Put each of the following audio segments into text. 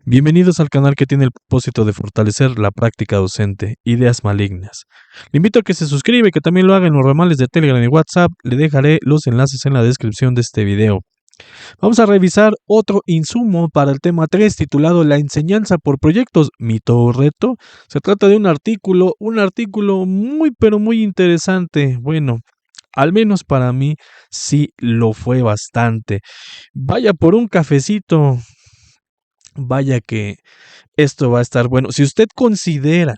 Bienvenidos al canal que tiene el propósito de fortalecer la práctica docente, Ideas Malignas. Le invito a que se suscriba y que también lo haga en los ramales de Telegram y WhatsApp. Le dejaré los enlaces en la descripción de este video. Vamos a revisar otro insumo para el tema 3 titulado La enseñanza por proyectos, mito o reto. Se trata de un artículo muy pero muy interesante. Bueno, al menos para mí sí lo fue bastante. Vaya por un cafecito. Vaya que esto va a estar bueno. Si usted considera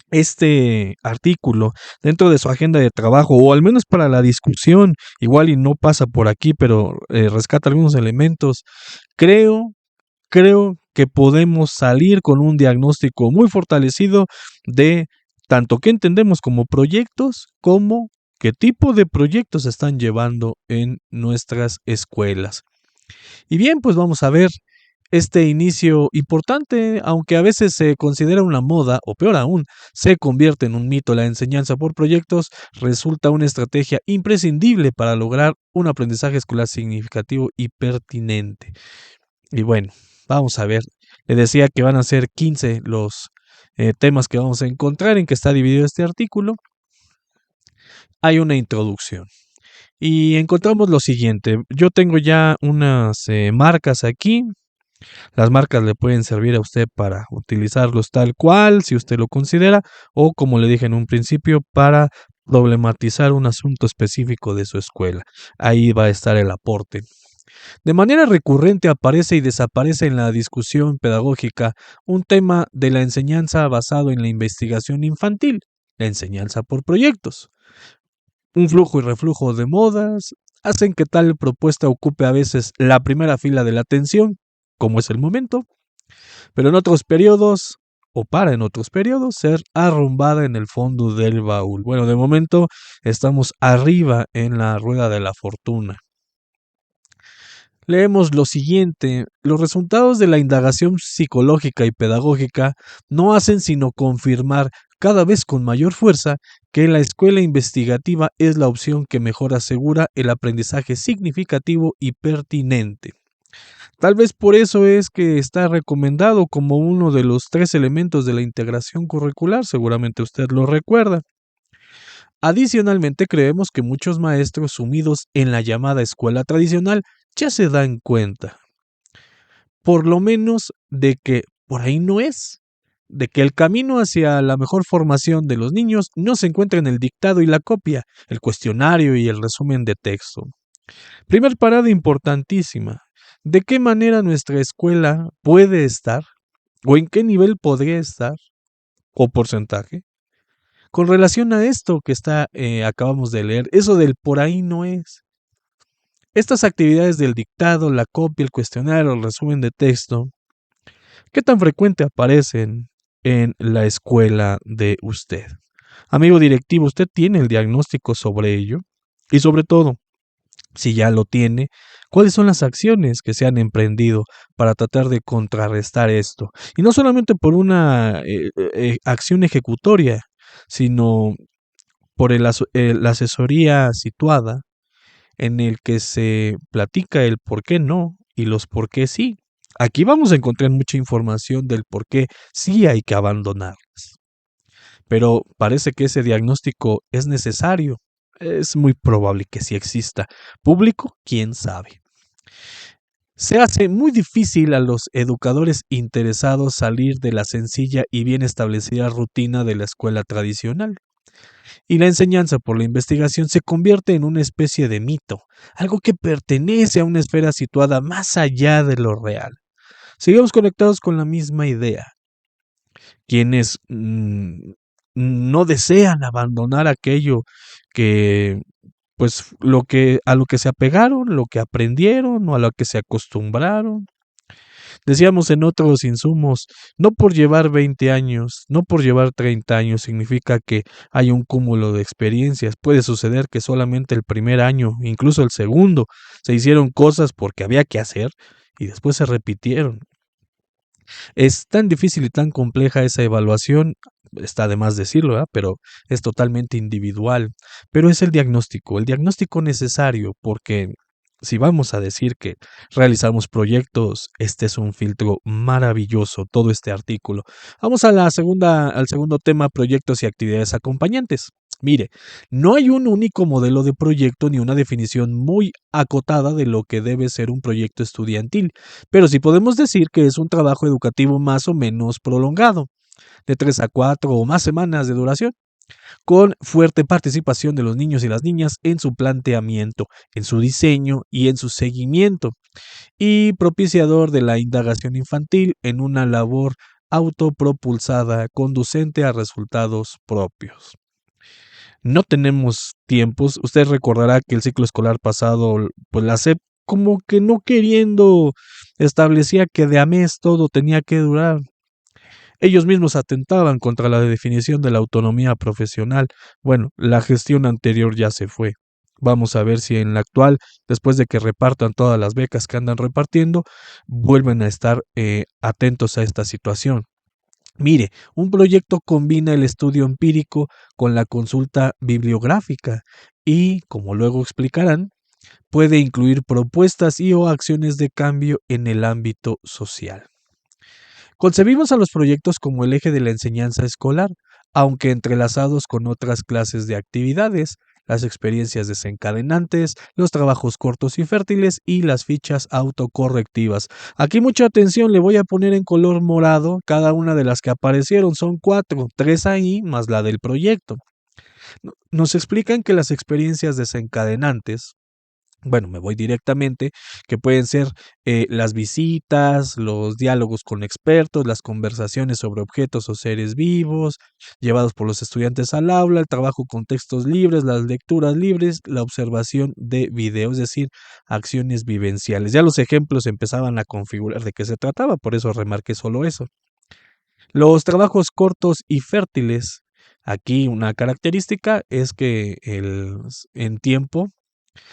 este artículo dentro de su agenda de trabajo o al menos para la discusión, igual y no pasa por aquí, pero rescata algunos elementos, creo, creo que podemos salir con un diagnóstico muy fortalecido de tanto qué entendemos como proyectos como qué tipo de proyectos se están llevando en nuestras escuelas. Y bien, pues vamos a ver este inicio importante, aunque a veces se considera una moda, o peor aún, se convierte en un mito. La enseñanza por proyectos resulta una estrategia imprescindible para lograr un aprendizaje escolar significativo y pertinente. Y bueno, vamos a ver. Le decía que van a ser 15 los temas que vamos a encontrar en que está dividido este artículo. Hay una introducción. Y encontramos lo siguiente. Yo tengo ya unas marcas aquí. Las marcas le pueden servir a usted para utilizarlos tal cual, si usted lo considera, o como le dije en un principio, para problematizar un asunto específico de su escuela. Ahí va a estar el aporte. De manera recurrente aparece y desaparece en la discusión pedagógica un tema de la enseñanza basado en la investigación infantil, la enseñanza por proyectos. Un flujo y reflujo de modas hacen que tal propuesta ocupe a veces la primera fila de la atención, como es el momento, pero en otros periodos, o para en otros periodos, ser arrumbada en el fondo del baúl. Bueno, de momento estamos arriba en la rueda de la fortuna. Leemos lo siguiente: los resultados de la indagación psicológica y pedagógica no hacen sino confirmar cada vez con mayor fuerza que la escuela investigativa es la opción que mejor asegura el aprendizaje significativo y pertinente. Tal vez por eso es que está recomendado como uno de los 3 elementos de la integración curricular, seguramente usted lo recuerda. Adicionalmente, creemos que muchos maestros sumidos en la llamada escuela tradicional ya se dan cuenta, por lo menos, de que por ahí no es, de que el camino hacia la mejor formación de los niños no se encuentra en el dictado y la copia, el cuestionario y el resumen de texto. Primer parada importantísima: ¿de qué manera nuestra escuela puede estar, o en qué nivel podría estar, o porcentaje, con relación a esto que acabamos de leer? Eso del por ahí no es. Estas actividades del dictado, la copia, el cuestionario, el resumen de texto, ¿qué tan frecuente aparecen en la escuela de usted? Amigo directivo, ¿usted tiene el diagnóstico sobre ello? Y sobre todo, si ya lo tiene, ¿cuáles son las acciones que se han emprendido para tratar de contrarrestar esto? Y no solamente por una acción ejecutoria, sino por la asesoría situada en el que se platica el por qué no y los por qué sí. Aquí vamos a encontrar mucha información del por qué sí hay que abandonarlas. Pero parece que ese diagnóstico es necesario. Es muy probable que sí exista. Público, quién sabe. Se hace muy difícil a los educadores interesados salir de la sencilla y bien establecida rutina de la escuela tradicional. Y la enseñanza por la investigación se convierte en una especie de mito, algo que pertenece a una esfera situada más allá de lo real. Sigamos conectados con la misma idea. Quienes no desean abandonar aquello que, pues, a lo que se apegaron, lo que aprendieron o a lo que se acostumbraron. Decíamos en otros insumos, no por llevar 20 años, no por llevar 30 años significa que hay un cúmulo de experiencias. Puede suceder que solamente el primer año, incluso el segundo, se hicieron cosas porque había que hacer y después se repitieron. Es tan difícil y tan compleja esa evaluación, está de más decirlo, ¿verdad? Pero es totalmente individual. Pero es el diagnóstico necesario, porque si vamos a decir que realizamos proyectos, este es un filtro maravilloso, todo este artículo. Vamos a al segundo tema, proyectos y actividades acompañantes. Mire, no hay un único modelo de proyecto ni una definición muy acotada de lo que debe ser un proyecto estudiantil, pero sí podemos decir que es un trabajo educativo más o menos prolongado, de 3 a 4 o más semanas de duración, con fuerte participación de los niños y las niñas en su planteamiento, en su diseño y en su seguimiento, y propiciador de la indagación infantil en una labor autopropulsada conducente a resultados propios. No tenemos tiempos. Usted recordará que el ciclo escolar pasado, pues la SEP como que no queriendo establecía que de a mes todo tenía que durar. Ellos mismos atentaban contra la definición de la autonomía profesional. Bueno, la gestión anterior ya se fue. Vamos a ver si en la actual, después de que repartan todas las becas que andan repartiendo, vuelven a estar atentos a esta situación. Mire, un proyecto combina el estudio empírico con la consulta bibliográfica y, como luego explicarán, puede incluir propuestas y o acciones de cambio en el ámbito social. Concebimos a los proyectos como el eje de la enseñanza escolar, aunque entrelazados con otras clases de actividades, las experiencias desencadenantes, los trabajos cortos y fértiles y las fichas autocorrectivas. Aquí mucha atención, le voy a poner en color morado cada una de las que aparecieron, son 4, 3 ahí más la del proyecto. Nos explican que las experiencias desencadenantes, bueno, me voy directamente, que pueden ser las visitas, los diálogos con expertos, las conversaciones sobre objetos o seres vivos, llevados por los estudiantes al aula, el trabajo con textos libres, las lecturas libres, la observación de videos, es decir, acciones vivenciales. Ya los ejemplos empezaban a configurar de qué se trataba, por eso remarqué solo eso. Los trabajos cortos y fértiles, aquí una característica es que en tiempo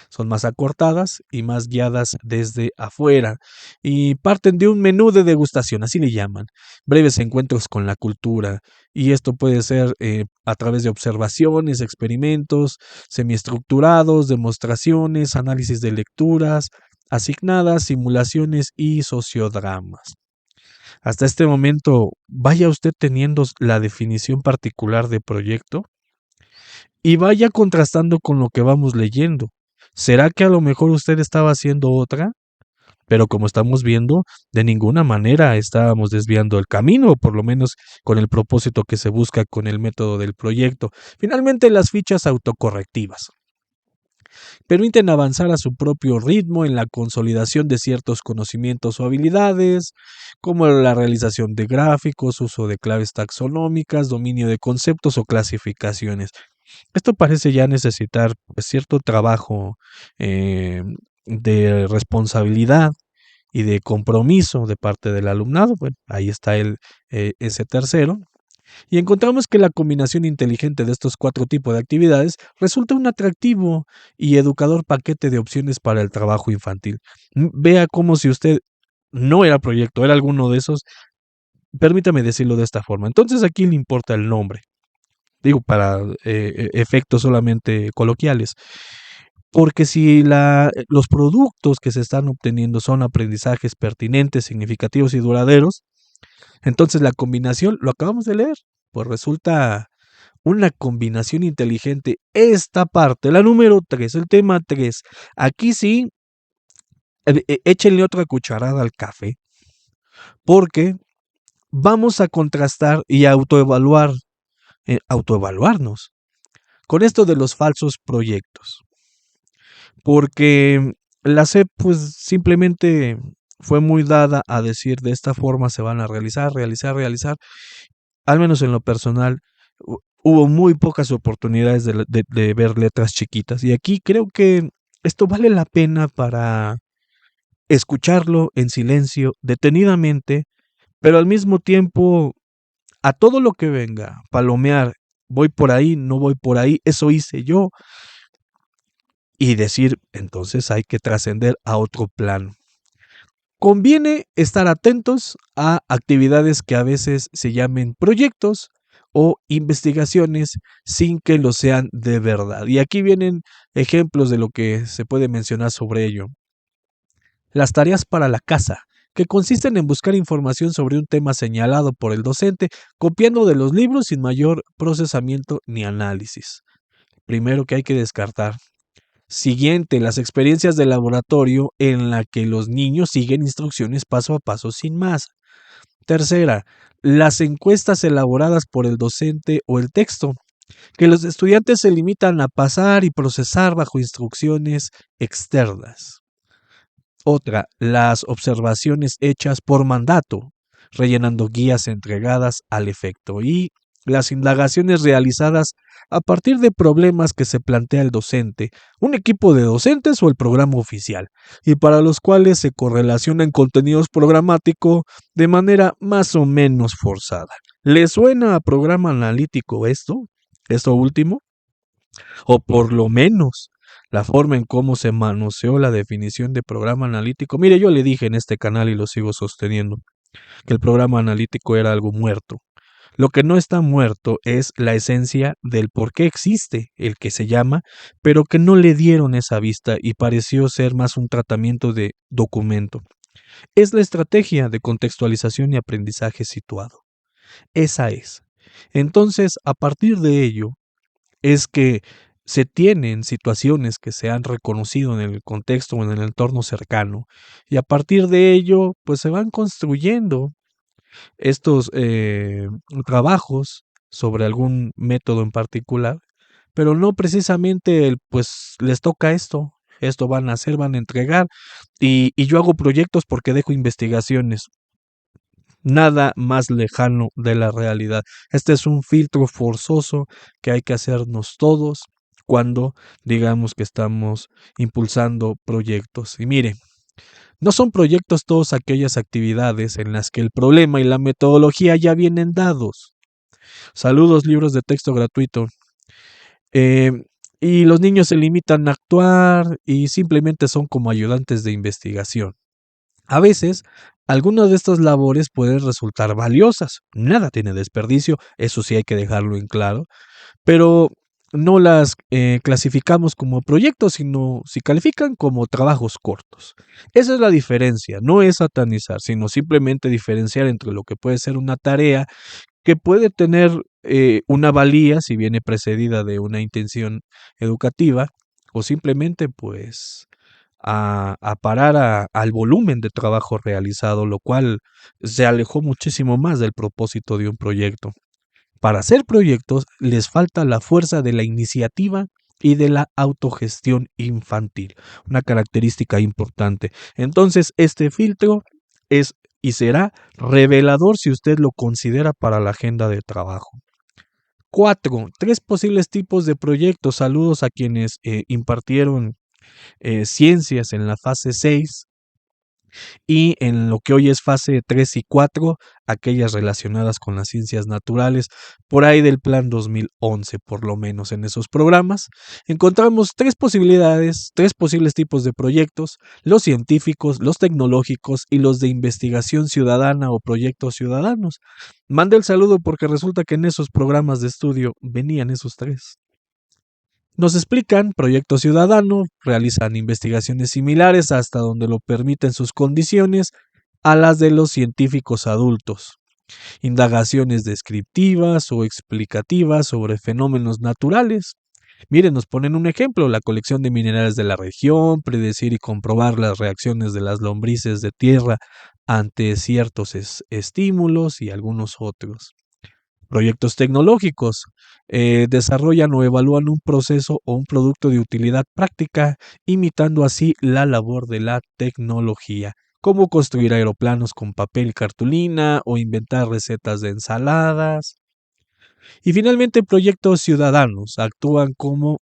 son más acortadas y más guiadas desde afuera y parten de un menú de degustación, así le llaman, breves encuentros con la cultura. Y esto puede ser a través de observaciones, experimentos semiestructurados, demostraciones, análisis de lecturas asignadas, simulaciones y sociodramas. Hasta este momento, vaya usted teniendo la definición particular de proyecto y vaya contrastando con lo que vamos leyendo. ¿Será que a lo mejor usted estaba haciendo otra? Pero como estamos viendo, de ninguna manera estábamos desviando el camino, o por lo menos con el propósito que se busca con el método del proyecto. Finalmente, las fichas autocorrectivas permiten avanzar a su propio ritmo en la consolidación de ciertos conocimientos o habilidades, como la realización de gráficos, uso de claves taxonómicas, dominio de conceptos o clasificaciones. Esto parece ya necesitar pues, cierto trabajo eh, de responsabilidad y de compromiso de parte del alumnado. Bueno, ahí está ese tercero. Y encontramos que la combinación inteligente de estos 4 tipos de actividades resulta un atractivo y educador paquete de opciones para el trabajo infantil. Vea como si usted no era proyecto, era alguno de esos, permítame decirlo de esta forma. Entonces aquí le importa el nombre, digo, para efectos solamente coloquiales. Porque si los productos que se están obteniendo son aprendizajes pertinentes, significativos y duraderos, entonces la combinación, lo acabamos de leer, pues resulta una combinación inteligente. Esta parte, la número 3, el tema 3, aquí sí, échenle otra cucharada al café, porque vamos a contrastar y autoevaluarnos con esto de los falsos proyectos. Porque la SEP pues simplemente fue muy dada a decir de esta forma se van a realizar. Al menos en lo personal, hubo muy pocas oportunidades de ver letras chiquitas. Y aquí creo que esto vale la pena para escucharlo en silencio, detenidamente, pero al mismo tiempo, a todo lo que venga, palomear, voy por ahí, no voy por ahí, eso hice yo, y decir, entonces hay que trascender a otro plano. Conviene estar atentos a actividades que a veces se llamen proyectos o investigaciones sin que lo sean de verdad. Y aquí vienen ejemplos de lo que se puede mencionar sobre ello. Las tareas para la casa, que consisten en buscar información sobre un tema señalado por el docente, copiando de los libros sin mayor procesamiento ni análisis. Primero que hay que descartar. Siguiente, las experiencias de laboratorio en la que los niños siguen instrucciones paso a paso sin más. Tercera, las encuestas elaboradas por el docente o el texto, que los estudiantes se limitan a pasar y procesar bajo instrucciones externas. Otra, las observaciones hechas por mandato, rellenando guías entregadas al efecto. Y las indagaciones realizadas a partir de problemas que se plantea el docente, un equipo de docentes o el programa oficial, y para los cuales se correlacionan contenidos programáticos de manera más o menos forzada. ¿Le suena a programa analítico esto? ¿Esto último? O por lo menos la forma en cómo se manoseó la definición de programa analítico. Mire, yo le dije en este canal y lo sigo sosteniendo, que el programa analítico era algo muerto. Lo que no está muerto es la esencia del por qué existe el que se llama, pero que no le dieron esa vista y pareció ser más un tratamiento de documento. Es la estrategia de contextualización y aprendizaje situado. Esa es. Entonces, a partir de ello, es que se tienen situaciones que se han reconocido en el contexto o en el entorno cercano y a partir de ello pues se van construyendo estos trabajos sobre algún método en particular, pero no precisamente pues les toca esto van a hacer, van a entregar y yo hago proyectos porque dejo investigaciones. Nada más lejano de la realidad. Este es un filtro forzoso que hay que hacernos todos cuando digamos que estamos impulsando proyectos. Y mire, no son proyectos todas aquellas actividades en las que el problema y la metodología ya vienen dados. Saludos, libros de texto gratuito. Eh, y los niños se limitan a actuar y simplemente son como ayudantes de investigación. A veces, algunas de estas labores pueden resultar valiosas. Nada tiene desperdicio, eso sí hay que dejarlo en claro, pero no las clasificamos como proyectos, sino si califican como trabajos cortos. Esa es la diferencia, no es satanizar, sino simplemente diferenciar entre lo que puede ser una tarea que puede tener una valía si viene precedida de una intención educativa o simplemente pues a parar al volumen de trabajo realizado, lo cual se alejó muchísimo más del propósito de un proyecto. Para hacer proyectos les falta la fuerza de la iniciativa y de la autogestión infantil, una característica importante. Entonces, este filtro es y será revelador si usted lo considera para la agenda de trabajo. 4. Tres posibles tipos de proyectos. Saludos a quienes impartieron ciencias en la fase 6 y en lo que hoy es fase 3 y 4, aquellas relacionadas con las ciencias naturales, por ahí del plan 2011, por lo menos en esos programas, encontramos tres posibilidades, tres posibles tipos de proyectos, los científicos, los tecnológicos y los de investigación ciudadana o proyectos ciudadanos. Mande el saludo porque resulta que en esos programas de estudio venían esos tres. Nos explican Proyecto Ciudadano, realizan investigaciones similares hasta donde lo permiten sus condiciones a las de los científicos adultos. Indagaciones descriptivas o explicativas sobre fenómenos naturales. Miren, nos ponen un ejemplo, la colección de minerales de la región, predecir y comprobar las reacciones de las lombrices de tierra ante ciertos estímulos y algunos otros. Proyectos tecnológicos desarrollan o evalúan un proceso o un producto de utilidad práctica, imitando así la labor de la tecnología, como construir aeroplanos con papel y cartulina o inventar recetas de ensaladas. Y finalmente, proyectos ciudadanos actúan como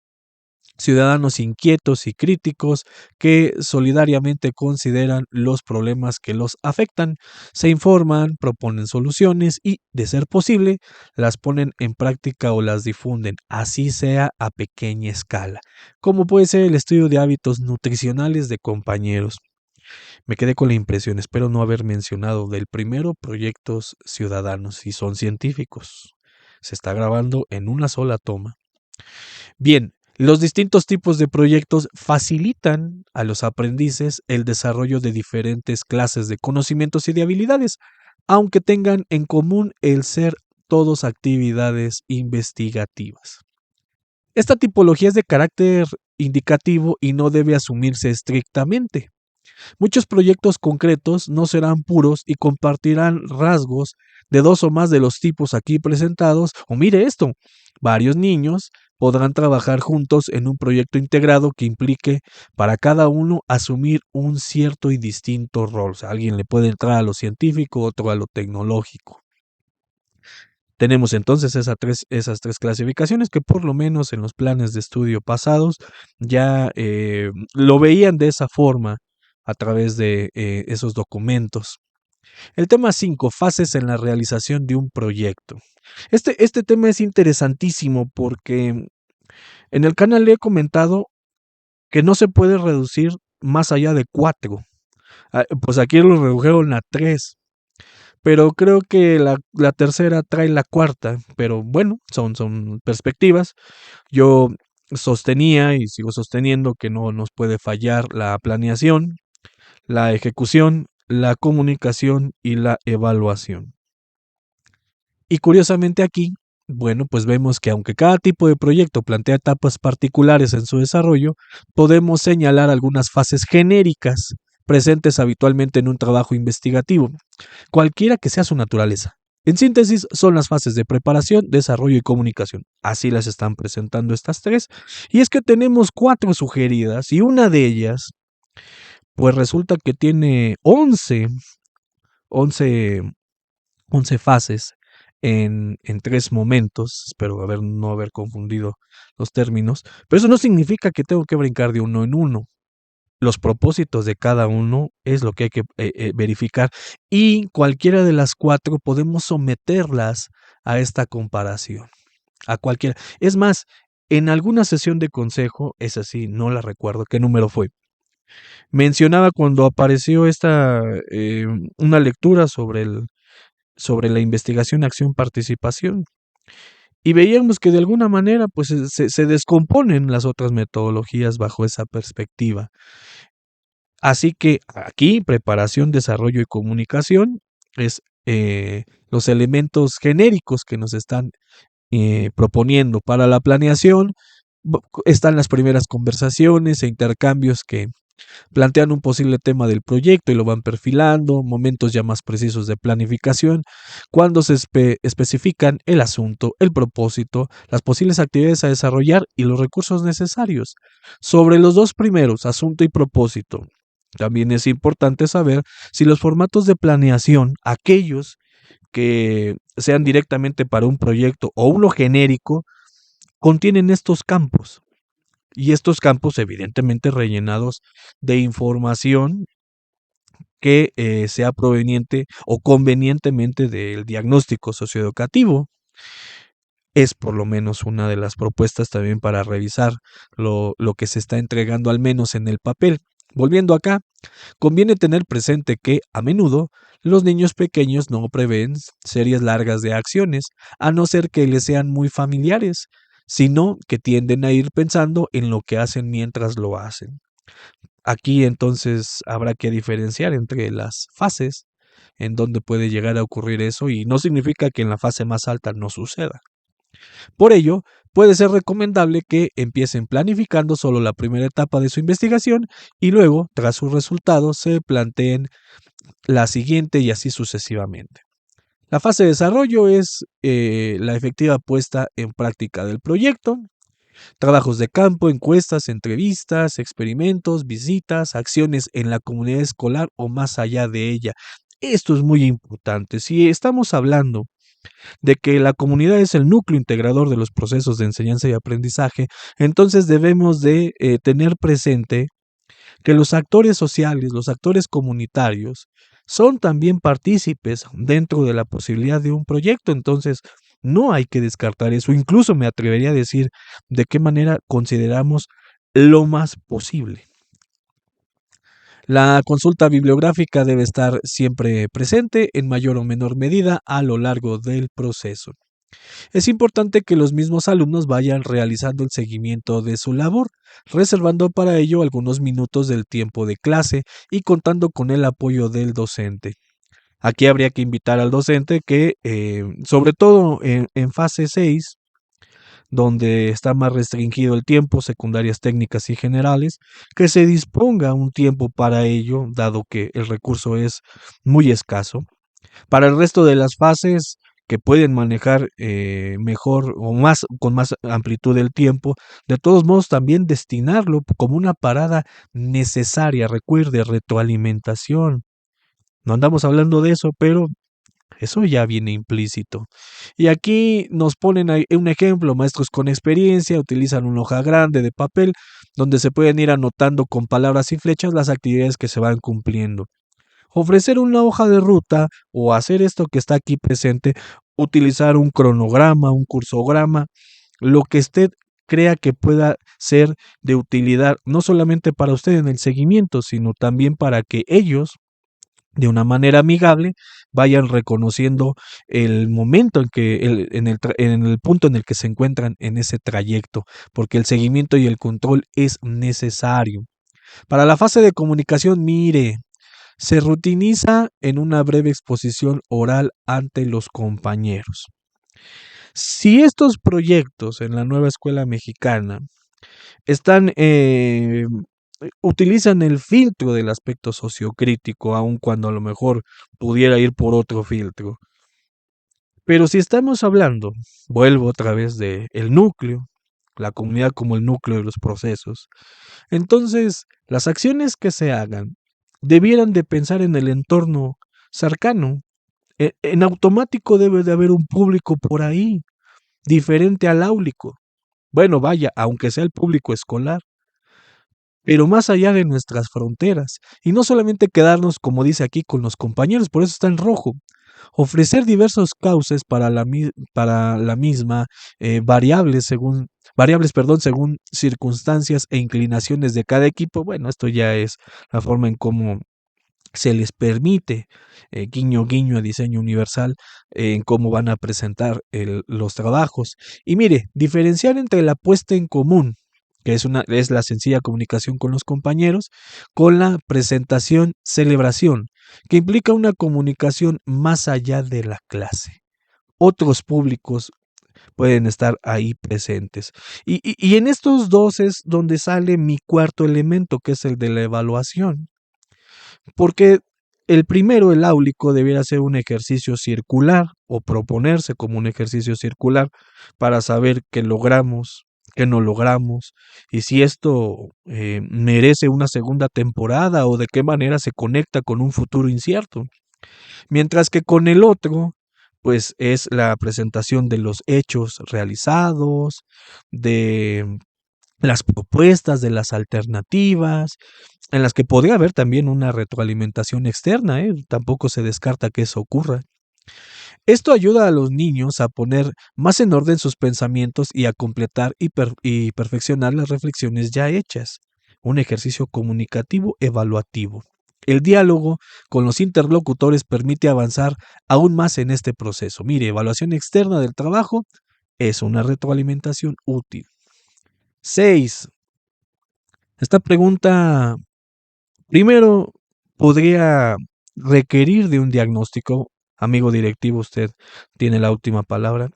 ciudadanos inquietos y críticos que solidariamente consideran los problemas que los afectan, se informan, proponen soluciones y, de ser posible, las ponen en práctica o las difunden, así sea a pequeña escala, como puede ser el estudio de hábitos nutricionales de compañeros. Me quedé con la impresión, espero no haber mencionado del primero, proyectos ciudadanos, y son científicos. Se está grabando en una sola toma. Bien, los distintos tipos de proyectos facilitan a los aprendices el desarrollo de diferentes clases de conocimientos y de habilidades, aunque tengan en común el ser todos actividades investigativas. Esta tipología es de carácter indicativo y no debe asumirse estrictamente. Muchos proyectos concretos no serán puros y compartirán rasgos de dos o más de los tipos aquí presentados. O mire esto, varios niños podrán trabajar juntos en un proyecto integrado que implique para cada uno asumir un cierto y distinto rol. O sea, alguien le puede entrar a lo científico, otro a lo tecnológico. Tenemos entonces esas tres clasificaciones que por lo menos en los planes de estudio pasados ya lo veían de esa forma a través de esos documentos. El tema 5, fases en la realización de un proyecto. Este tema es interesantísimo porque en el canal le he comentado que no se puede reducir más allá de 4. Pues aquí lo redujeron a 3. Pero creo que la tercera trae la cuarta, pero bueno, son perspectivas. Yo sostenía y sigo sosteniendo que no nos puede fallar la planeación, la ejecución, la comunicación y la evaluación. Y curiosamente aquí, bueno, pues vemos que aunque cada tipo de proyecto plantea etapas particulares en su desarrollo, podemos señalar algunas fases genéricas presentes habitualmente en un trabajo investigativo, cualquiera que sea su naturaleza. En síntesis, son las fases de preparación, desarrollo y comunicación. Así las están presentando estas tres. Y es que tenemos 4 sugeridas y una de ellas, pues resulta que tiene 11, 11 fases en 3 momentos. Espero no haber confundido los términos. Pero eso no significa que tengo que brincar de uno en uno. Los propósitos de cada uno es lo que hay que verificar y cualquiera de las 4 podemos someterlas a esta comparación, a cualquiera. Es más, en alguna sesión de consejo, es así, no la recuerdo qué número fue, mencionaba cuando apareció una lectura sobre la investigación, acción, participación. Y veíamos que de alguna manera pues se descomponen las otras metodologías bajo esa perspectiva. Así que aquí preparación, desarrollo y comunicación es los elementos genéricos que nos están proponiendo para la planeación. Están las primeras conversaciones e intercambios que plantean un posible tema del proyecto y lo van perfilando, momentos ya más precisos de planificación, cuando se especifican el asunto, el propósito, las posibles actividades a desarrollar y los recursos necesarios. Sobre los dos primeros, asunto y propósito, también es importante saber si los formatos de planeación, aquellos que sean directamente para un proyecto o uno genérico, contienen estos campos. Y estos campos evidentemente rellenados de información que sea proveniente o convenientemente del diagnóstico socioeducativo. Es por lo menos una de las propuestas también para revisar lo que se está entregando al menos en el papel. Volviendo acá, conviene tener presente que, a menudo, los niños pequeños no prevén series largas de acciones, a no ser que les sean muy familiares, sino que tienden a ir pensando en lo que hacen mientras lo hacen. Aquí entonces habrá que diferenciar entre las fases en donde puede llegar a ocurrir eso y no significa que en la fase más alta no suceda. Por ello, puede ser recomendable que empiecen planificando solo la primera etapa de su investigación y luego, tras sus resultados, se planteen la siguiente y así sucesivamente. La fase de desarrollo es la efectiva puesta en práctica del proyecto, trabajos de campo, encuestas, entrevistas, experimentos, visitas, acciones en la comunidad escolar o más allá de ella. Esto es muy importante. Si estamos hablando de que la comunidad es el núcleo integrador de los procesos de enseñanza y aprendizaje, entonces debemos de tener presente que los actores sociales, los actores comunitarios, son también partícipes dentro de la posibilidad de un proyecto. Entonces, no hay que descartar eso. Incluso me atrevería a decir de qué manera consideramos lo más posible. La consulta bibliográfica debe estar siempre presente en mayor o menor medida a lo largo del proceso. Es importante que los mismos alumnos vayan realizando el seguimiento de su labor, reservando para ello algunos minutos del tiempo de clase y contando con el apoyo del docente. Aquí habría que invitar al docente que, sobre todo en fase 6, donde está más restringido el tiempo, secundarias técnicas y generales, que se disponga un tiempo para ello, dado que el recurso es muy escaso. Para el resto de las fases que pueden manejar mejor o más con más amplitud del tiempo, de todos modos también destinarlo como una parada necesaria. Recuerde, retroalimentación. No andamos hablando de eso, pero eso ya viene implícito. Y aquí nos ponen ahí un ejemplo, maestros con experiencia utilizan una hoja grande de papel donde se pueden ir anotando con palabras y flechas las actividades que se van cumpliendo. Ofrecer una hoja de ruta o hacer esto que está aquí presente, utilizar un cronograma, un cursograma, lo que usted crea que pueda ser de utilidad, no solamente para usted en el seguimiento, sino también para que ellos, de una manera amigable, vayan reconociendo el momento en que, en el punto en el que se encuentran en ese trayecto, porque el seguimiento y el control es necesario. Para la fase de comunicación, mire, se rutiniza en una breve exposición oral ante los compañeros. Si estos proyectos en la nueva escuela mexicana están, utilizan el filtro del aspecto sociocrítico, aun cuando a lo mejor pudiera ir por otro filtro. Pero si estamos hablando, vuelvo otra vez de el núcleo, la comunidad como el núcleo de los procesos, entonces las acciones que se hagan debieran de pensar en el entorno cercano. En automático debe de haber un público por ahí, diferente al áulico. Bueno, vaya, aunque sea el público escolar, pero más allá de nuestras fronteras. Y no solamente quedarnos, como dice aquí, con los compañeros, por eso está en rojo. Ofrecer diversos cauces para la misma, variables, perdón, según circunstancias e inclinaciones de cada equipo. Bueno, esto ya es la forma en cómo se les permite, guiño, guiño a diseño universal, en cómo van a presentar los trabajos. Y mire, diferenciar entre la puesta en común, que es la sencilla comunicación con los compañeros, con la presentación, celebración, que implica una comunicación más allá de la clase. Otros públicos pueden estar ahí presentes. Y en estos dos es donde sale mi cuarto elemento, que es el de la evaluación. Porque el primero, el áulico, debiera ser un ejercicio circular o proponerse como un ejercicio circular para saber qué logramos, qué no logramos y si esto merece una segunda temporada o de qué manera se conecta con un futuro incierto. Mientras que con el otro, pues es la presentación de los hechos realizados, de las propuestas, de las alternativas, en las que podría haber también una retroalimentación externa, ¿eh? Tampoco se descarta que eso ocurra. Esto ayuda a los niños a poner más en orden sus pensamientos y a completar y perfeccionar las reflexiones ya hechas. Un ejercicio comunicativo evaluativo. El diálogo con los interlocutores permite avanzar aún más en este proceso. Mire, evaluación externa del trabajo es una retroalimentación útil. 6. Esta pregunta, primero, podría requerir de un diagnóstico. Amigo directivo, usted tiene la última palabra.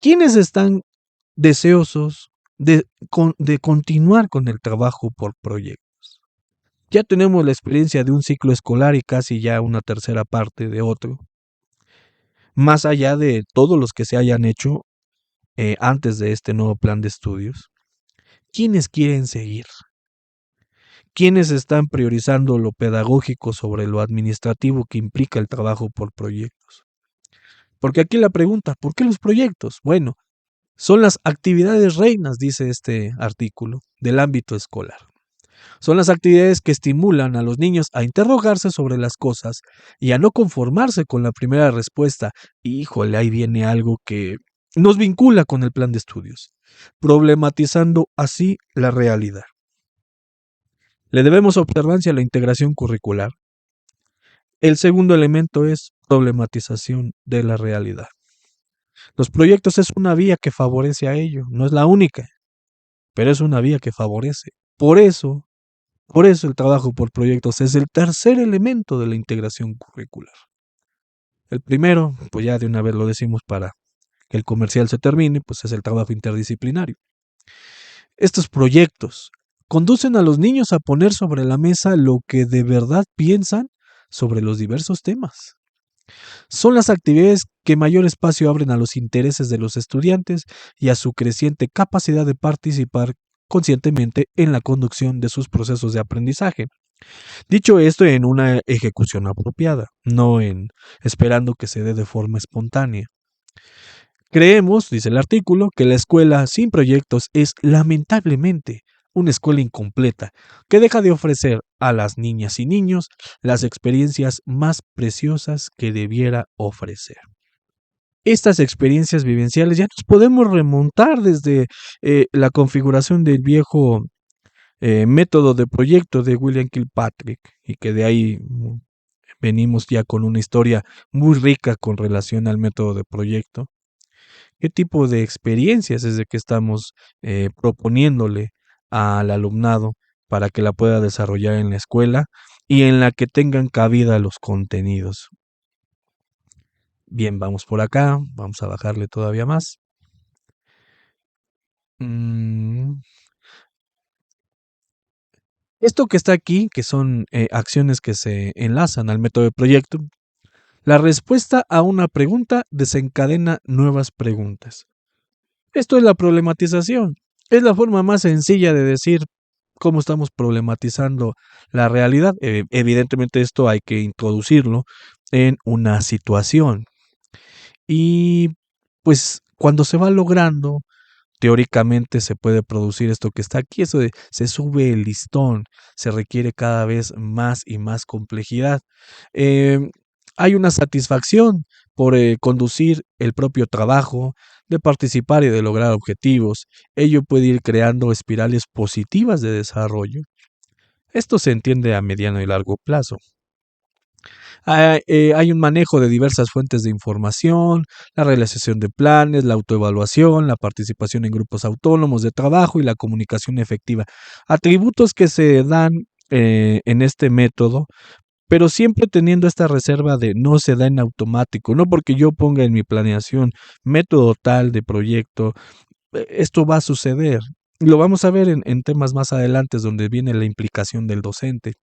¿Quiénes están deseosos de continuar con el trabajo por proyectos? Ya tenemos la experiencia de un ciclo escolar y casi ya una tercera parte de otro, más allá de todos los que se hayan hecho antes de este nuevo plan de estudios. ¿Quiénes quieren seguir? ¿Quiénes están priorizando lo pedagógico sobre lo administrativo que implica el trabajo por proyectos? Porque aquí la pregunta, ¿por qué los proyectos? Bueno, son las actividades reinas, dice este artículo, del ámbito escolar. Son las actividades que estimulan a los niños a interrogarse sobre las cosas y a no conformarse con la primera respuesta. Híjole, ahí viene algo que nos vincula con el plan de estudios, problematizando así la realidad. Le debemos observancia a la integración curricular. El segundo elemento es problematización de la realidad. Los proyectos es una vía que favorece a ello, no es la única, pero es una vía que favorece. Por eso, por eso el trabajo por proyectos es el tercer elemento de la integración curricular. El primero, pues ya de una vez lo decimos para que el comercial se termine, pues es el trabajo interdisciplinario. Estos proyectos conducen a los niños a poner sobre la mesa lo que de verdad piensan sobre los diversos temas. Son las actividades que mayor espacio abren a los intereses de los estudiantes y a su creciente capacidad de participar conscientemente en la conducción de sus procesos de aprendizaje. Dicho esto, en una ejecución apropiada, no en esperando que se dé de forma espontánea. Creemos, dice el artículo, que la escuela sin proyectos es lamentablemente una escuela incompleta, que deja de ofrecer a las niñas y niños las experiencias más preciosas que debiera ofrecer. Estas experiencias vivenciales ya nos podemos remontar desde la configuración del viejo método de proyecto de William Kilpatrick, y que de ahí venimos ya con una historia muy rica con relación al método de proyecto. ¿Qué tipo de experiencias es de que estamos proponiéndole al alumnado para que la pueda desarrollar en la escuela y en la que tengan cabida los contenidos? Bien, vamos por acá, vamos a bajarle todavía más. Mm, Esto que está aquí, que son acciones que se enlazan al método de proyecto, la respuesta a una pregunta desencadena nuevas preguntas. Esto es la problematización. Es la forma más sencilla de decir cómo estamos problematizando la realidad. Evidentemente esto hay que introducirlo en una situación. Y pues cuando se va logrando, teóricamente se puede producir esto que está aquí, eso de se sube el listón, se requiere cada vez más y más complejidad. Eh, Hay una satisfacción por conducir el propio trabajo, de participar y de lograr objetivos. Ello puede ir creando espirales positivas de desarrollo. Esto se entiende a mediano y largo plazo. Hay un manejo de diversas fuentes de información, la realización de planes, la autoevaluación, la participación en grupos autónomos de trabajo y la comunicación efectiva. Atributos que se dan en este método, pero siempre teniendo esta reserva de no se da en automático, no porque yo ponga en mi planeación método tal de proyecto, esto va a suceder. Lo vamos a ver en temas más adelante donde viene la implicación del docente.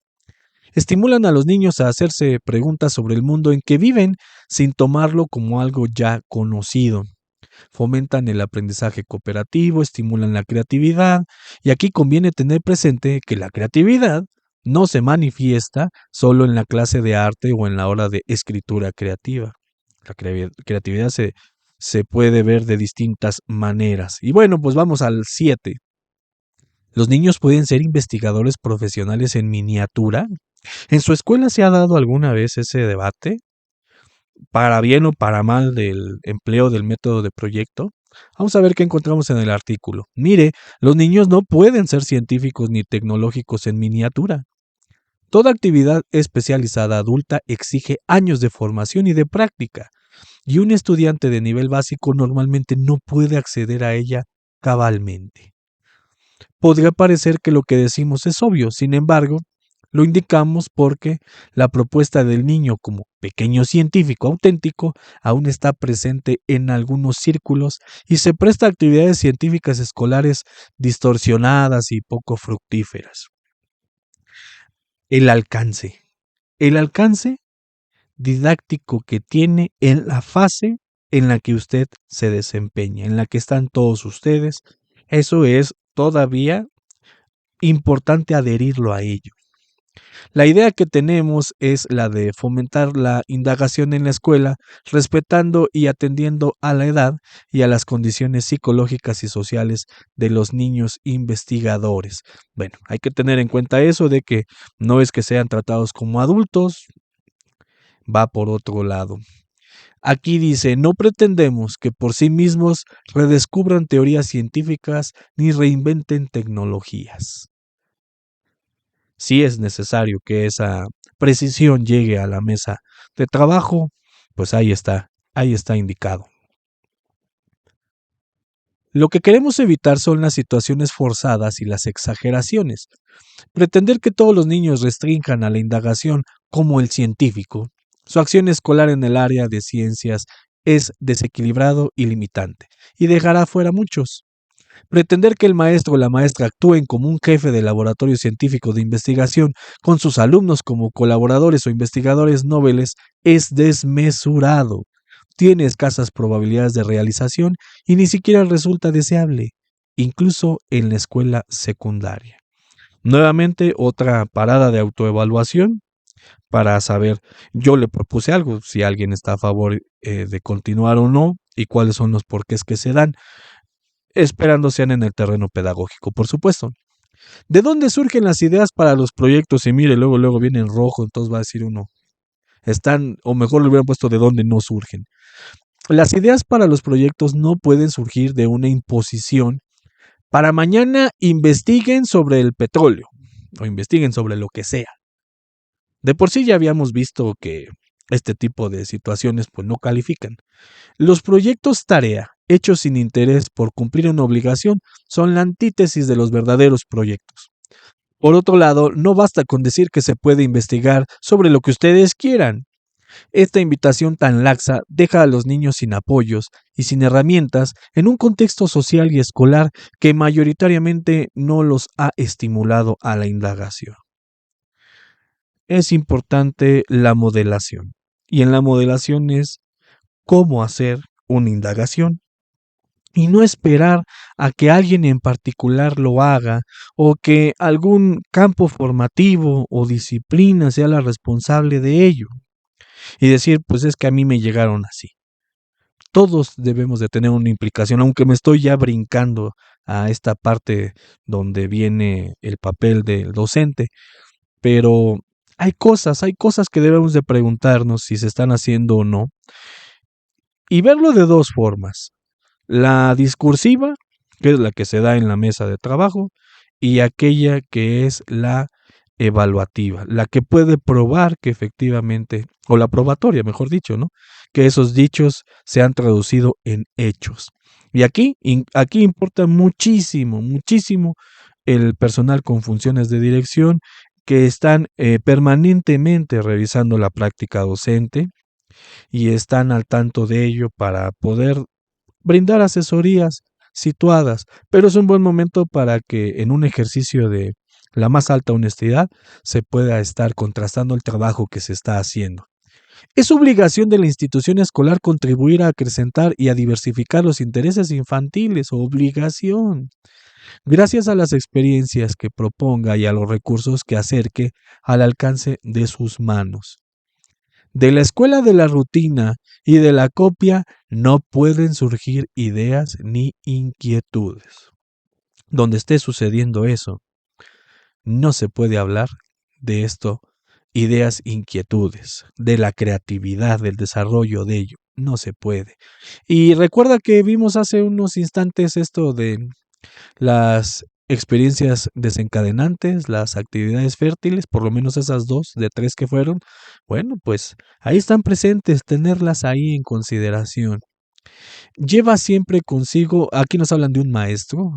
Estimulan a los niños a hacerse preguntas sobre el mundo en que viven sin tomarlo como algo ya conocido. Fomentan el aprendizaje cooperativo, estimulan la creatividad, y aquí conviene tener presente que la creatividad no se manifiesta solo en la clase de arte o en la hora de escritura creativa. La creatividad se puede ver de distintas maneras. Y bueno, pues vamos al 7. Los niños pueden ser investigadores profesionales en miniatura. ¿En su escuela se ha dado alguna vez ese debate, para bien o para mal, del empleo del método de proyecto? Vamos a ver qué encontramos en el artículo. Mire, los niños no pueden ser científicos ni tecnológicos en miniatura. Toda actividad especializada adulta exige años de formación y de práctica, y un estudiante de nivel básico normalmente no puede acceder a ella cabalmente. Podría parecer que lo que decimos es obvio, sin embargo, lo indicamos porque la propuesta del niño como pequeño científico auténtico aún está presente en algunos círculos y se presta a actividades científicas escolares distorsionadas y poco fructíferas. El alcance. El alcance didáctico que tiene en la fase en la que usted se desempeña, en la que están todos ustedes, eso es todavía importante adherirlo a ello. La idea que tenemos es la de fomentar la indagación en la escuela, respetando y atendiendo a la edad y a las condiciones psicológicas y sociales de los niños investigadores. Bueno, hay que tener en cuenta eso de que no es que sean tratados como adultos, va por otro lado. Aquí dice, no pretendemos que por sí mismos redescubran teorías científicas ni reinventen tecnologías. Si es necesario que esa precisión llegue a la mesa de trabajo, pues ahí está indicado. Lo que queremos evitar son las situaciones forzadas y las exageraciones. Pretender que todos los niños restrinjan a la indagación como el científico. Su acción escolar en el área de ciencias es desequilibrado y limitante, y dejará fuera a muchos. Pretender que el maestro o la maestra actúen como un jefe de laboratorio científico de investigación con sus alumnos como colaboradores o investigadores noveles es desmesurado. Tiene escasas probabilidades de realización y ni siquiera resulta deseable, incluso en la escuela secundaria. Nuevamente, otra parada de autoevaluación para saber, yo le propuse algo, si alguien está a favor de continuar o no y cuáles son los porqués que se dan, esperando sean en el terreno pedagógico, por supuesto. ¿De dónde surgen las ideas para los proyectos? Y mire, luego viene en rojo, entonces va a decir uno, están, o mejor le hubieran puesto de dónde no surgen. Las ideas para los proyectos no pueden surgir de una imposición. Para mañana investiguen sobre el petróleo o investiguen sobre lo que sea. De por sí ya habíamos visto que este tipo de situaciones pues no califican. Los proyectos tarea, hechos sin interés por cumplir una obligación, son la antítesis de los verdaderos proyectos. Por otro lado, no basta con decir que se puede investigar sobre lo que ustedes quieran. Esta invitación tan laxa deja a los niños sin apoyos y sin herramientas en un contexto social y escolar que mayoritariamente no los ha estimulado a la indagación. Es importante la modelación, y en la modelación es cómo hacer una indagación y no esperar a que alguien en particular lo haga o que algún campo formativo o disciplina sea la responsable de ello y decir, pues es que a mí me llegaron así. Todos debemos de tener una implicación, aunque me estoy ya brincando a esta parte donde viene el papel del docente, pero hay cosas que debemos de preguntarnos si se están haciendo o no y verlo de dos formas. La discursiva, que es la que se da en la mesa de trabajo, y aquella que es la evaluativa, la que puede probar que efectivamente, o la probatoria, mejor dicho, ¿no? Que esos dichos se han traducido en hechos. Y aquí importa muchísimo el personal con funciones de dirección que están permanentemente revisando la práctica docente y están al tanto de ello para poder brindar asesorías situadas, pero es un buen momento para que en un ejercicio de la más alta honestidad se pueda estar contrastando el trabajo que se está haciendo. Es obligación de la institución escolar contribuir a acrecentar y a diversificar los intereses infantiles, obligación, gracias a las experiencias que proponga y a los recursos que acerque al alcance de sus manos. De la escuela de la rutina y de la copia no pueden surgir ideas ni inquietudes. Donde esté sucediendo eso, no se puede hablar de esto, ideas, inquietudes, de la creatividad, del desarrollo de ello. No se puede. Y recuerda que vimos hace unos instantes esto de las experiencias desencadenantes, las actividades fértiles, por lo menos esas dos de tres que fueron, bueno, pues ahí están presentes, tenerlas ahí en consideración. Lleva siempre consigo, aquí nos hablan de un maestro,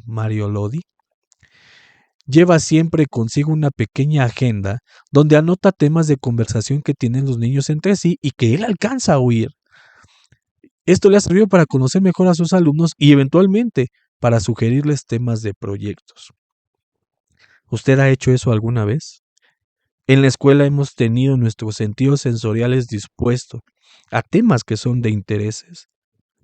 Mario Lodi, lleva siempre consigo una pequeña agenda donde anota temas de conversación que tienen los niños entre sí y que él alcanza a oír. Esto le ha servido para conocer mejor a sus alumnos y eventualmente para sugerirles temas de proyectos. ¿Usted ha hecho eso alguna vez? En la escuela hemos tenido nuestros sentidos sensoriales dispuestos a temas que son de intereses,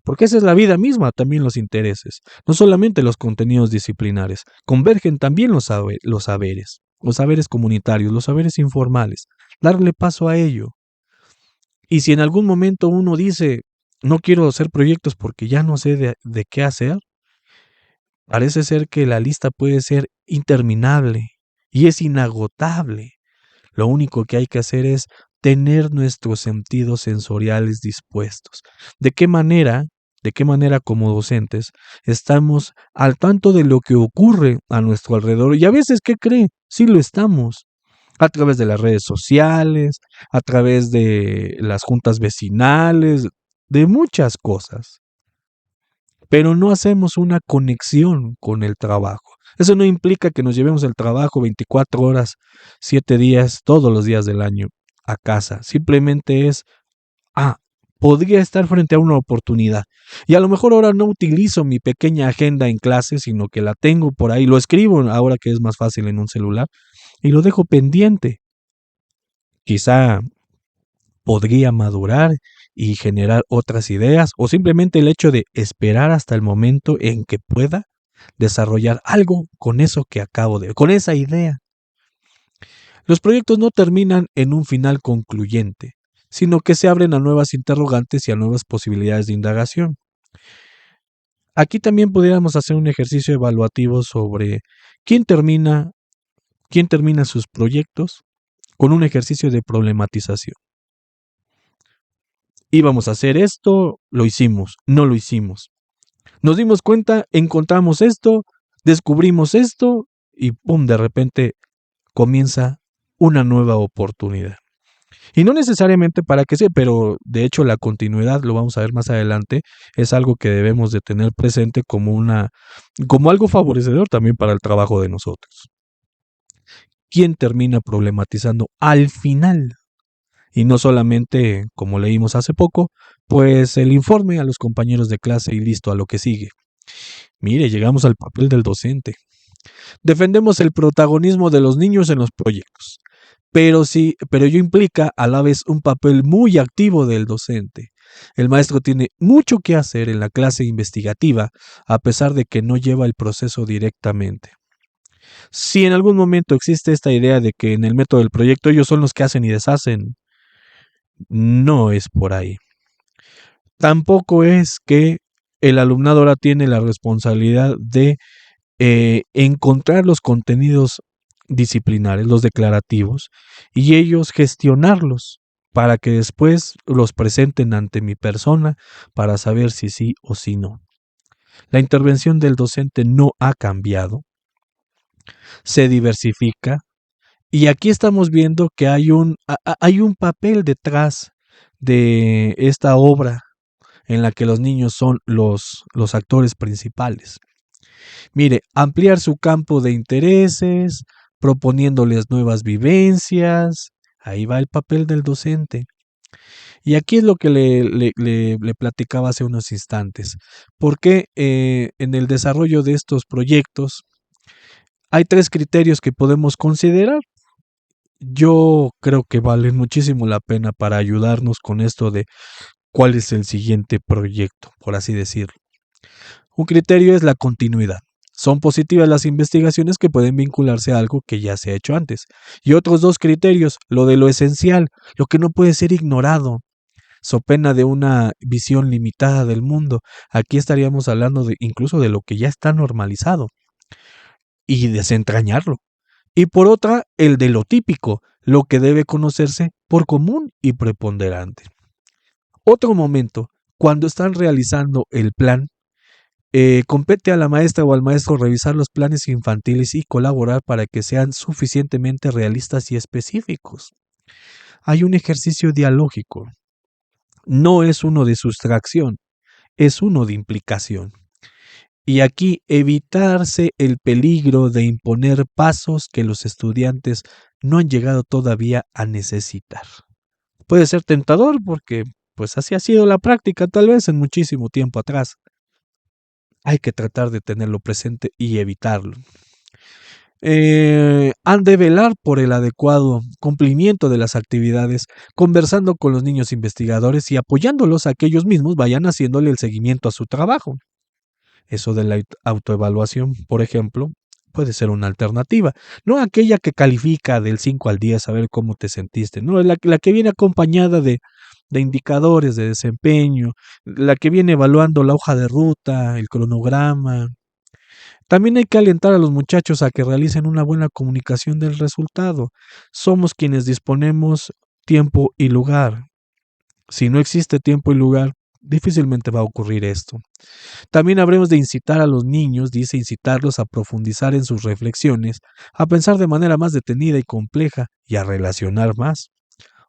porque esa es la vida misma, también los intereses, no solamente los contenidos disciplinares, convergen también los saberes comunitarios, los saberes informales, darle paso a ello. Y si en algún momento uno dice, no quiero hacer proyectos porque ya no sé de qué hacer, parece ser que la lista puede ser interminable y es inagotable. Lo único que hay que hacer es tener nuestros sentidos sensoriales dispuestos. ¿De qué manera? ¿De qué manera como docentes estamos al tanto de lo que ocurre a nuestro alrededor? Y a veces, ¿qué cree? Sí lo estamos. A través de las redes sociales, a través de las juntas vecinales, de muchas cosas. pero no hacemos una conexión con el trabajo. Eso no implica que nos llevemos el trabajo 24 horas, 7 días, todos los días del año a casa. Simplemente es, ah, podría estar frente a una oportunidad. Y a lo mejor ahora no utilizo mi pequeña agenda en clase, sino que la tengo por ahí, lo escribo ahora que es más fácil en un celular y lo dejo pendiente. Quizá podría madurar y generar otras ideas o simplemente el hecho de esperar hasta el momento en que pueda desarrollar algo con eso que con esa idea. Los proyectos no terminan en un final concluyente, sino que se abren a nuevas interrogantes y a nuevas posibilidades de indagación. Aquí también pudiéramos hacer un ejercicio evaluativo sobre quién termina, quién termina sus proyectos con un ejercicio de problematización. Íbamos a hacer esto, lo hicimos, no lo hicimos. Nos dimos cuenta, encontramos esto, descubrimos esto y ¡pum! De repente comienza una nueva oportunidad. Y no necesariamente para que sea, pero de hecho la continuidad, lo vamos a ver más adelante, es algo que debemos de tener presente como algo favorecedor también para el trabajo de nosotros. ¿Quién termina problematizando al final? Y no solamente, como leímos hace poco, pues el informe a los compañeros de clase y listo a lo que sigue. Mire, llegamos al papel del docente. Defendemos el protagonismo de los niños en los proyectos, pero ello implica a la vez un papel muy activo del docente. El maestro tiene mucho que hacer en la clase investigativa, a pesar de que no lleva el proceso directamente. Si en algún momento existe esta idea de que en el método del proyecto ellos son los que hacen y deshacen, no es por ahí. Tampoco es que el alumnado ahora tiene la responsabilidad de encontrar los contenidos disciplinares, los declarativos, y ellos gestionarlos para que después los presenten ante mi persona para saber si sí o si no. La intervención del docente no ha cambiado, se diversifica, y aquí estamos viendo que hay un papel detrás de esta obra en la que los niños son los actores principales. Mire, ampliar su campo de intereses, proponiéndoles nuevas vivencias, ahí va el papel del docente. Y aquí es lo que le platicaba hace unos instantes, porque en el desarrollo de estos proyectos hay 3 criterios que podemos considerar. Yo creo que valen muchísimo la pena para ayudarnos con esto de cuál es el siguiente proyecto, por así decirlo. Un criterio es la continuidad. Son positivas las investigaciones que pueden vincularse a algo que ya se ha hecho antes. Y otros 2 criterios, lo de lo esencial, lo que no puede ser ignorado, so pena de una visión limitada del mundo. Aquí estaríamos hablando incluso de lo que ya está normalizado y desentrañarlo. Y por otra, el de lo típico, lo que debe conocerse por común y preponderante. Otro momento, cuando están realizando el plan, compete a la maestra o al maestro revisar los planes infantiles y colaborar para que sean suficientemente realistas y específicos. Hay un ejercicio dialógico. No es uno de sustracción, es uno de implicación. Y aquí evitarse el peligro de imponer pasos que los estudiantes no han llegado todavía a necesitar. Puede ser tentador porque pues así ha sido la práctica tal vez en muchísimo tiempo atrás. Hay que tratar de tenerlo presente y evitarlo. Han de velar por el adecuado cumplimiento de las actividades, conversando con los niños investigadores y apoyándolos a que ellos mismos vayan haciéndole el seguimiento a su trabajo. Eso de la autoevaluación, por ejemplo, puede ser una alternativa. No aquella que califica del 5 al 10 a ver cómo te sentiste, no, la que viene acompañada de indicadores de desempeño, la que viene evaluando la hoja de ruta, el cronograma. También hay que alentar a los muchachos a que realicen una buena comunicación del resultado. Somos quienes disponemos tiempo y lugar. Si no existe tiempo y lugar, difícilmente va a ocurrir esto. También habremos de incitar a los niños, dice incitarlos a profundizar en sus reflexiones, a pensar de manera más detenida y compleja y a relacionar más.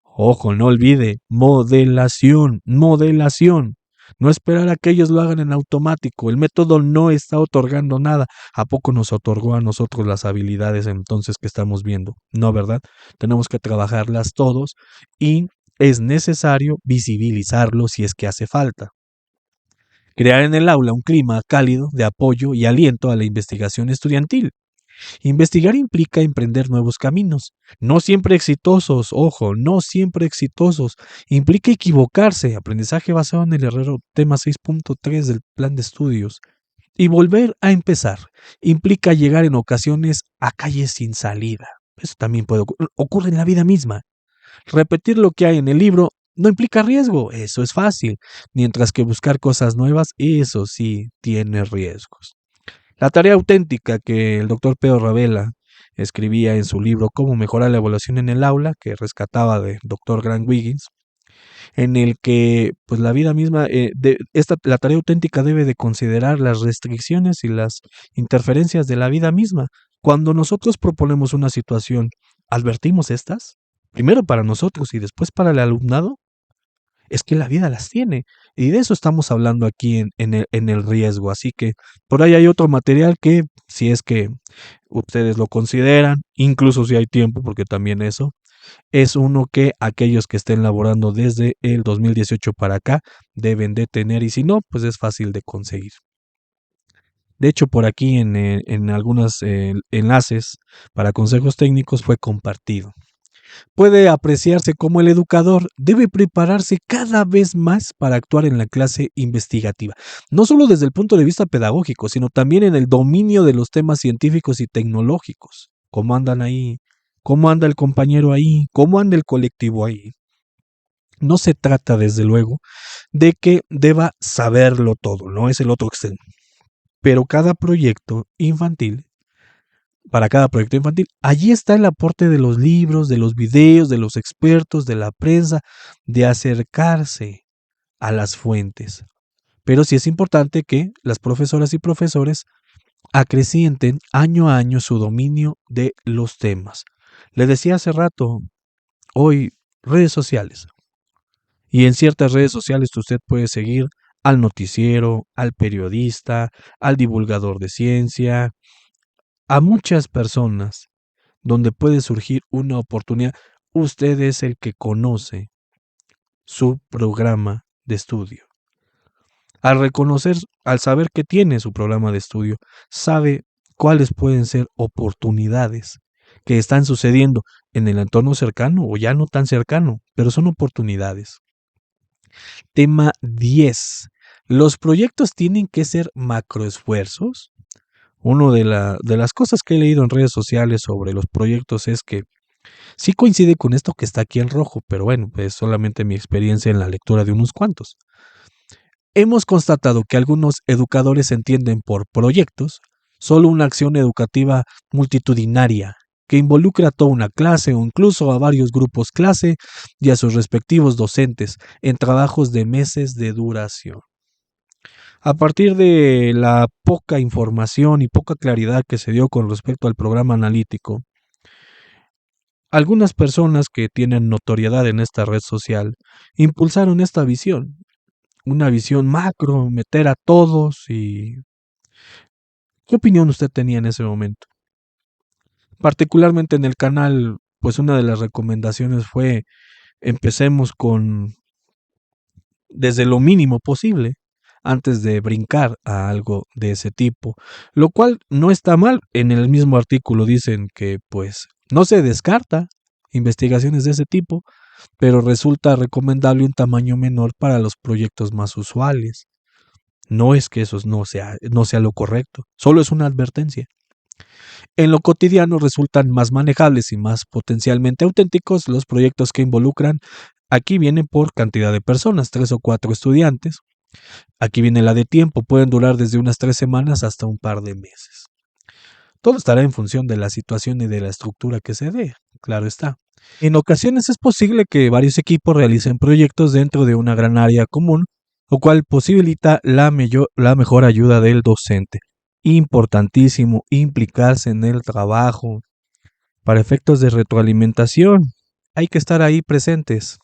Ojo, no olvide, modelación, modelación. No esperar a que ellos lo hagan en automático. El método no está otorgando nada. ¿A poco nos otorgó a nosotros las habilidades entonces que estamos viendo? No, ¿verdad? Tenemos que trabajarlas todos y es necesario visibilizarlo si es que hace falta. Crear en el aula un clima cálido de apoyo y aliento a la investigación estudiantil. Investigar implica emprender nuevos caminos, no siempre exitosos, ojo, no siempre exitosos. Implica equivocarse, aprendizaje basado en el error, tema 6.3 del plan de estudios. Y volver a empezar implica llegar en ocasiones a calles sin salida. Eso también ocurre en la vida misma. Repetir lo que hay en el libro no implica riesgo, eso es fácil, mientras que buscar cosas nuevas, eso sí tiene riesgos. La tarea auténtica que el doctor Pedro Ravela escribía en su libro Cómo mejorar la evaluación en el aula, que rescataba del doctor Grant Wiggins, en el que pues la vida misma, la tarea auténtica debe de considerar las restricciones y las interferencias de la vida misma. Cuando nosotros proponemos una situación, ¿advertimos estas? Primero para nosotros y después para el alumnado. Es que la vida las tiene. Y de eso estamos hablando aquí en el riesgo. Así que por ahí hay otro material que, si es que ustedes lo consideran, incluso si hay tiempo, porque también eso, es uno que aquellos que estén laborando desde el 2018 para acá deben de tener y si no, pues es fácil de conseguir. De hecho, por aquí en algunos enlaces para consejos técnicos fue compartido. Puede apreciarse como el educador debe prepararse cada vez más para actuar en la clase investigativa, no solo desde el punto de vista pedagógico, sino también en el dominio de los temas científicos y tecnológicos. ¿Cómo andan ahí? ¿Cómo anda el compañero ahí? ¿Cómo anda el colectivo ahí? No se trata, desde luego, de que deba saberlo todo, no es el otro extremo. Pero para cada proyecto infantil, allí está el aporte de los libros, de los videos, de los expertos, de la prensa, de acercarse a las fuentes. Pero sí es importante que las profesoras y profesores acrecienten año a año su dominio de los temas. Le decía hace rato, hoy redes sociales. Y en ciertas redes sociales usted puede seguir al noticiero, al periodista, al divulgador de ciencia, a muchas personas donde puede surgir una oportunidad. Usted es el que conoce su programa de estudio. Al reconocer, al saber que tiene su programa de estudio, sabe cuáles pueden ser oportunidades que están sucediendo en el entorno cercano o ya no tan cercano, pero son oportunidades. Tema 10. ¿Los proyectos tienen que ser macroesfuerzos? Una de las cosas que he leído en redes sociales sobre los proyectos es que sí coincide con esto que está aquí en rojo, pero bueno, es solamente mi experiencia en la lectura de unos cuantos. Hemos constatado que algunos educadores entienden por proyectos solo una acción educativa multitudinaria que involucra a toda una clase o incluso a varios grupos clase y a sus respectivos docentes en trabajos de meses de duración. A partir de la poca información y poca claridad que se dio con respecto al programa analítico, algunas personas que tienen notoriedad en esta red social impulsaron esta visión, una visión macro, meter a todos y... ¿Qué opinión usted tenía en ese momento? Particularmente en el canal, pues una de las recomendaciones fue empecemos con desde lo mínimo posible antes de brincar a algo de ese tipo, lo cual no está mal. En el mismo artículo dicen que pues no se descarta investigaciones de ese tipo, pero resulta recomendable un tamaño menor para los proyectos más usuales. No es que eso no sea lo correcto, solo es una advertencia. En lo cotidiano resultan más manejables y más potencialmente auténticos los proyectos que involucran, aquí viene por cantidad de personas, 3 o 4 estudiantes. Aquí viene la de tiempo, pueden durar desde unas 3 semanas hasta un par de meses. Todo estará en función de la situación y de la estructura que se dé, claro está. En ocasiones es posible que varios equipos realicen proyectos dentro de una gran área común, lo cual posibilita la mejor ayuda del docente. Importantísimo implicarse en el trabajo. Para efectos de retroalimentación, hay que estar ahí presentes.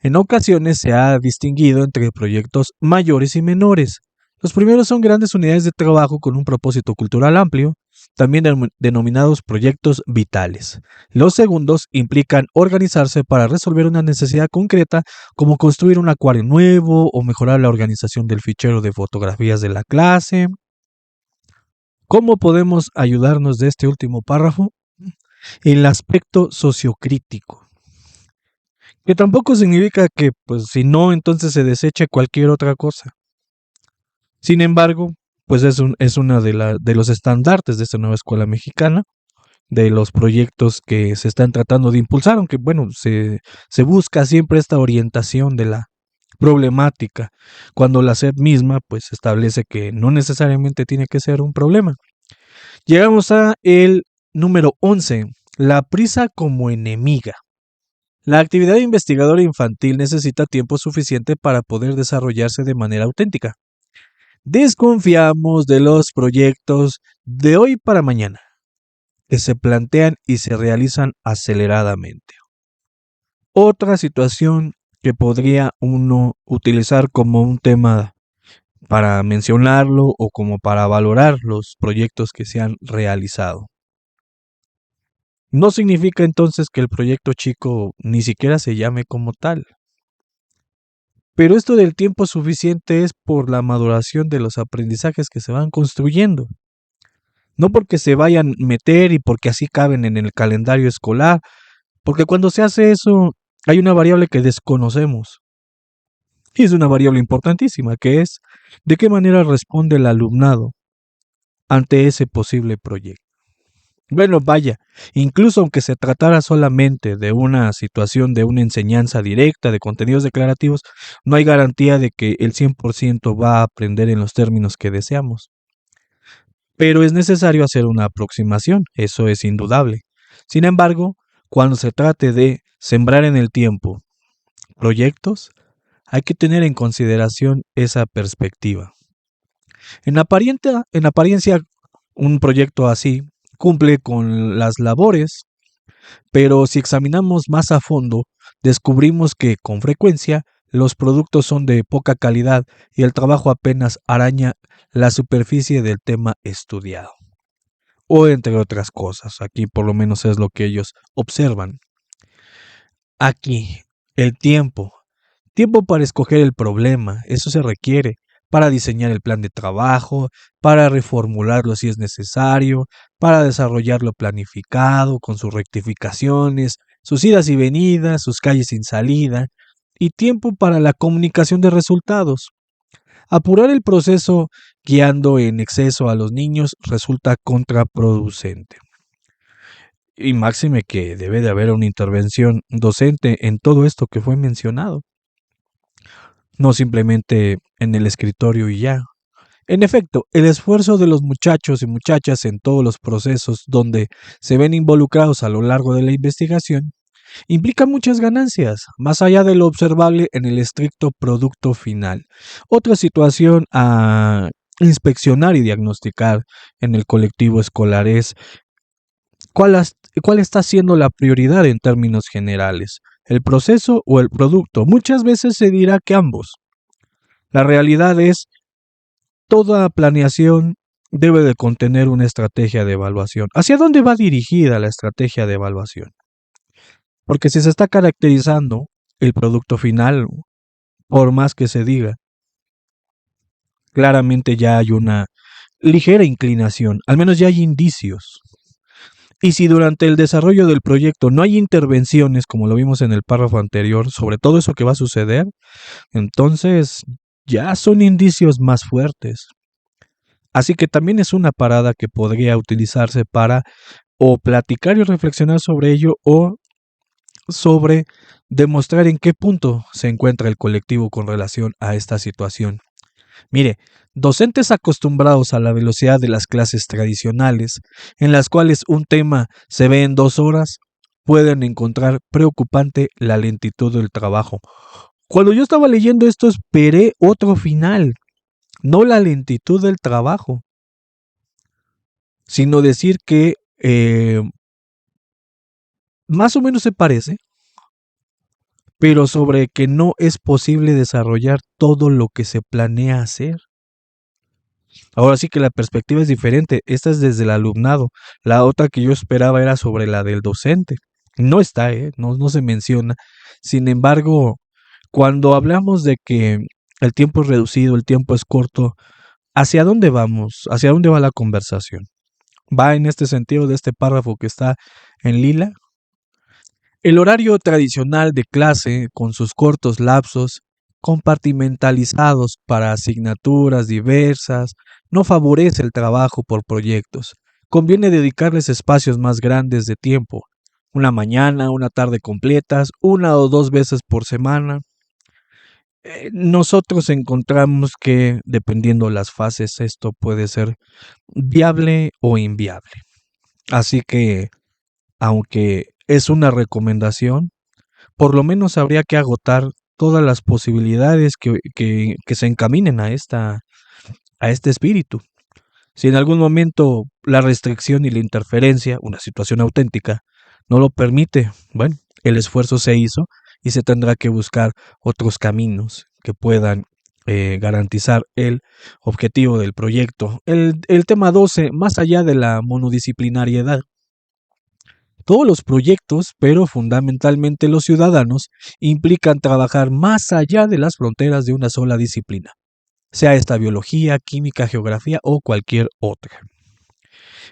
En ocasiones se ha distinguido entre proyectos mayores y menores. Los primeros son grandes unidades de trabajo con un propósito cultural amplio, también denominados proyectos vitales. Los segundos implican organizarse para resolver una necesidad concreta, como construir un acuario nuevo o mejorar la organización del fichero de fotografías de la clase. ¿Cómo podemos ayudarnos de este último párrafo? El aspecto sociocrítico, que tampoco significa que, pues, si no, entonces se deseche cualquier otra cosa. Sin embargo, pues es una de los estandartes de esta nueva escuela mexicana, de los proyectos que se están tratando de impulsar, aunque bueno, se busca siempre esta orientación de la problemática, cuando la SEP misma pues establece que no necesariamente tiene que ser un problema. Llegamos a el número 11, la prisa como enemiga. La actividad investigadora infantil necesita tiempo suficiente para poder desarrollarse de manera auténtica. Desconfiamos de los proyectos de hoy para mañana, que se plantean y se realizan aceleradamente. Otra situación que podría uno utilizar como un tema para mencionarlo o como para valorar los proyectos que se han realizado. No significa entonces que el proyecto chico ni siquiera se llame como tal. Pero esto del tiempo suficiente es por la maduración de los aprendizajes que se van construyendo. No porque se vayan a meter y porque así caben en el calendario escolar, porque cuando se hace eso hay una variable que desconocemos. Y es una variable importantísima, que es de qué manera responde el alumnado ante ese posible proyecto. Bueno, vaya, incluso aunque se tratara solamente de una situación de una enseñanza directa de contenidos declarativos, no hay garantía de que el 100% va a aprender en los términos que deseamos. Pero es necesario hacer una aproximación, eso es indudable. Sin embargo, cuando se trate de sembrar en el tiempo proyectos, hay que tener en consideración esa perspectiva. En apariencia, un proyecto así cumple con las labores, pero si examinamos más a fondo, descubrimos que con frecuencia los productos son de poca calidad y el trabajo apenas araña la superficie del tema estudiado. O entre otras cosas, aquí por lo menos es lo que ellos observan. Aquí, el tiempo. Tiempo para escoger el problema, eso se requiere, para diseñar el plan de trabajo, para reformularlo si es necesario, para desarrollarlo planificado, con sus rectificaciones, sus idas y venidas, sus calles sin salida, y tiempo para la comunicación de resultados. Apurar el proceso guiando en exceso a los niños resulta contraproducente. Y máxime que debe de haber una intervención docente en todo esto que fue mencionado, no simplemente en el escritorio y ya. En efecto, el esfuerzo de los muchachos y muchachas en todos los procesos donde se ven involucrados a lo largo de la investigación implica muchas ganancias, más allá de lo observable en el estricto producto final. Otra situación a inspeccionar y diagnosticar en el colectivo escolar es cuál está siendo la prioridad en términos generales, el proceso o el producto. Muchas veces se dirá que ambos. La realidad es toda planeación debe de contener una estrategia de evaluación. ¿Hacia dónde va dirigida la estrategia de evaluación? Porque si se está caracterizando el producto final, por más que se diga, claramente ya hay una ligera inclinación, al menos ya hay indicios. Y si durante el desarrollo del proyecto no hay intervenciones, como lo vimos en el párrafo anterior, sobre todo eso que va a suceder, entonces ya son indicios más fuertes. Así que también es una parada que podría utilizarse para o platicar y reflexionar sobre ello o sobre demostrar en qué punto se encuentra el colectivo con relación a esta situación. Mire, docentes acostumbrados a la velocidad de las clases tradicionales, en las cuales un tema se ve en 2 horas, pueden encontrar preocupante la lentitud del trabajo. Cuando yo estaba leyendo esto, esperé otro final, no la lentitud del trabajo, sino decir que más o menos se parece, pero sobre que no es posible desarrollar todo lo que se planea hacer. Ahora sí que la perspectiva es diferente. Esta es desde el alumnado. La otra que yo esperaba era sobre la del docente. No está, ¿eh? No se menciona. Sin embargo, cuando hablamos de que el tiempo es reducido, el tiempo es corto, ¿hacia dónde vamos? ¿Hacia dónde va la conversación? ¿Va en este sentido de este párrafo que está en lila? El horario tradicional de clase, con sus cortos lapsos, compartimentalizados para asignaturas diversas, no favorece el trabajo por proyectos. Conviene dedicarles espacios más grandes de tiempo, una mañana, una tarde completas, una o dos veces por semana. Nosotros encontramos que, dependiendo las fases, esto puede ser viable o inviable. Así que, aunque es una recomendación, por lo menos habría que agotar todas las posibilidades que se encaminen a este espíritu. Si en algún momento la restricción y la interferencia, una situación auténtica, no lo permite, bueno, el esfuerzo se hizo y se tendrá que buscar otros caminos que puedan garantizar el objetivo del proyecto. El tema 12, más allá de la monodisciplinariedad, todos los proyectos, pero fundamentalmente los ciudadanos, implican trabajar más allá de las fronteras de una sola disciplina, sea esta biología, química, geografía o cualquier otra.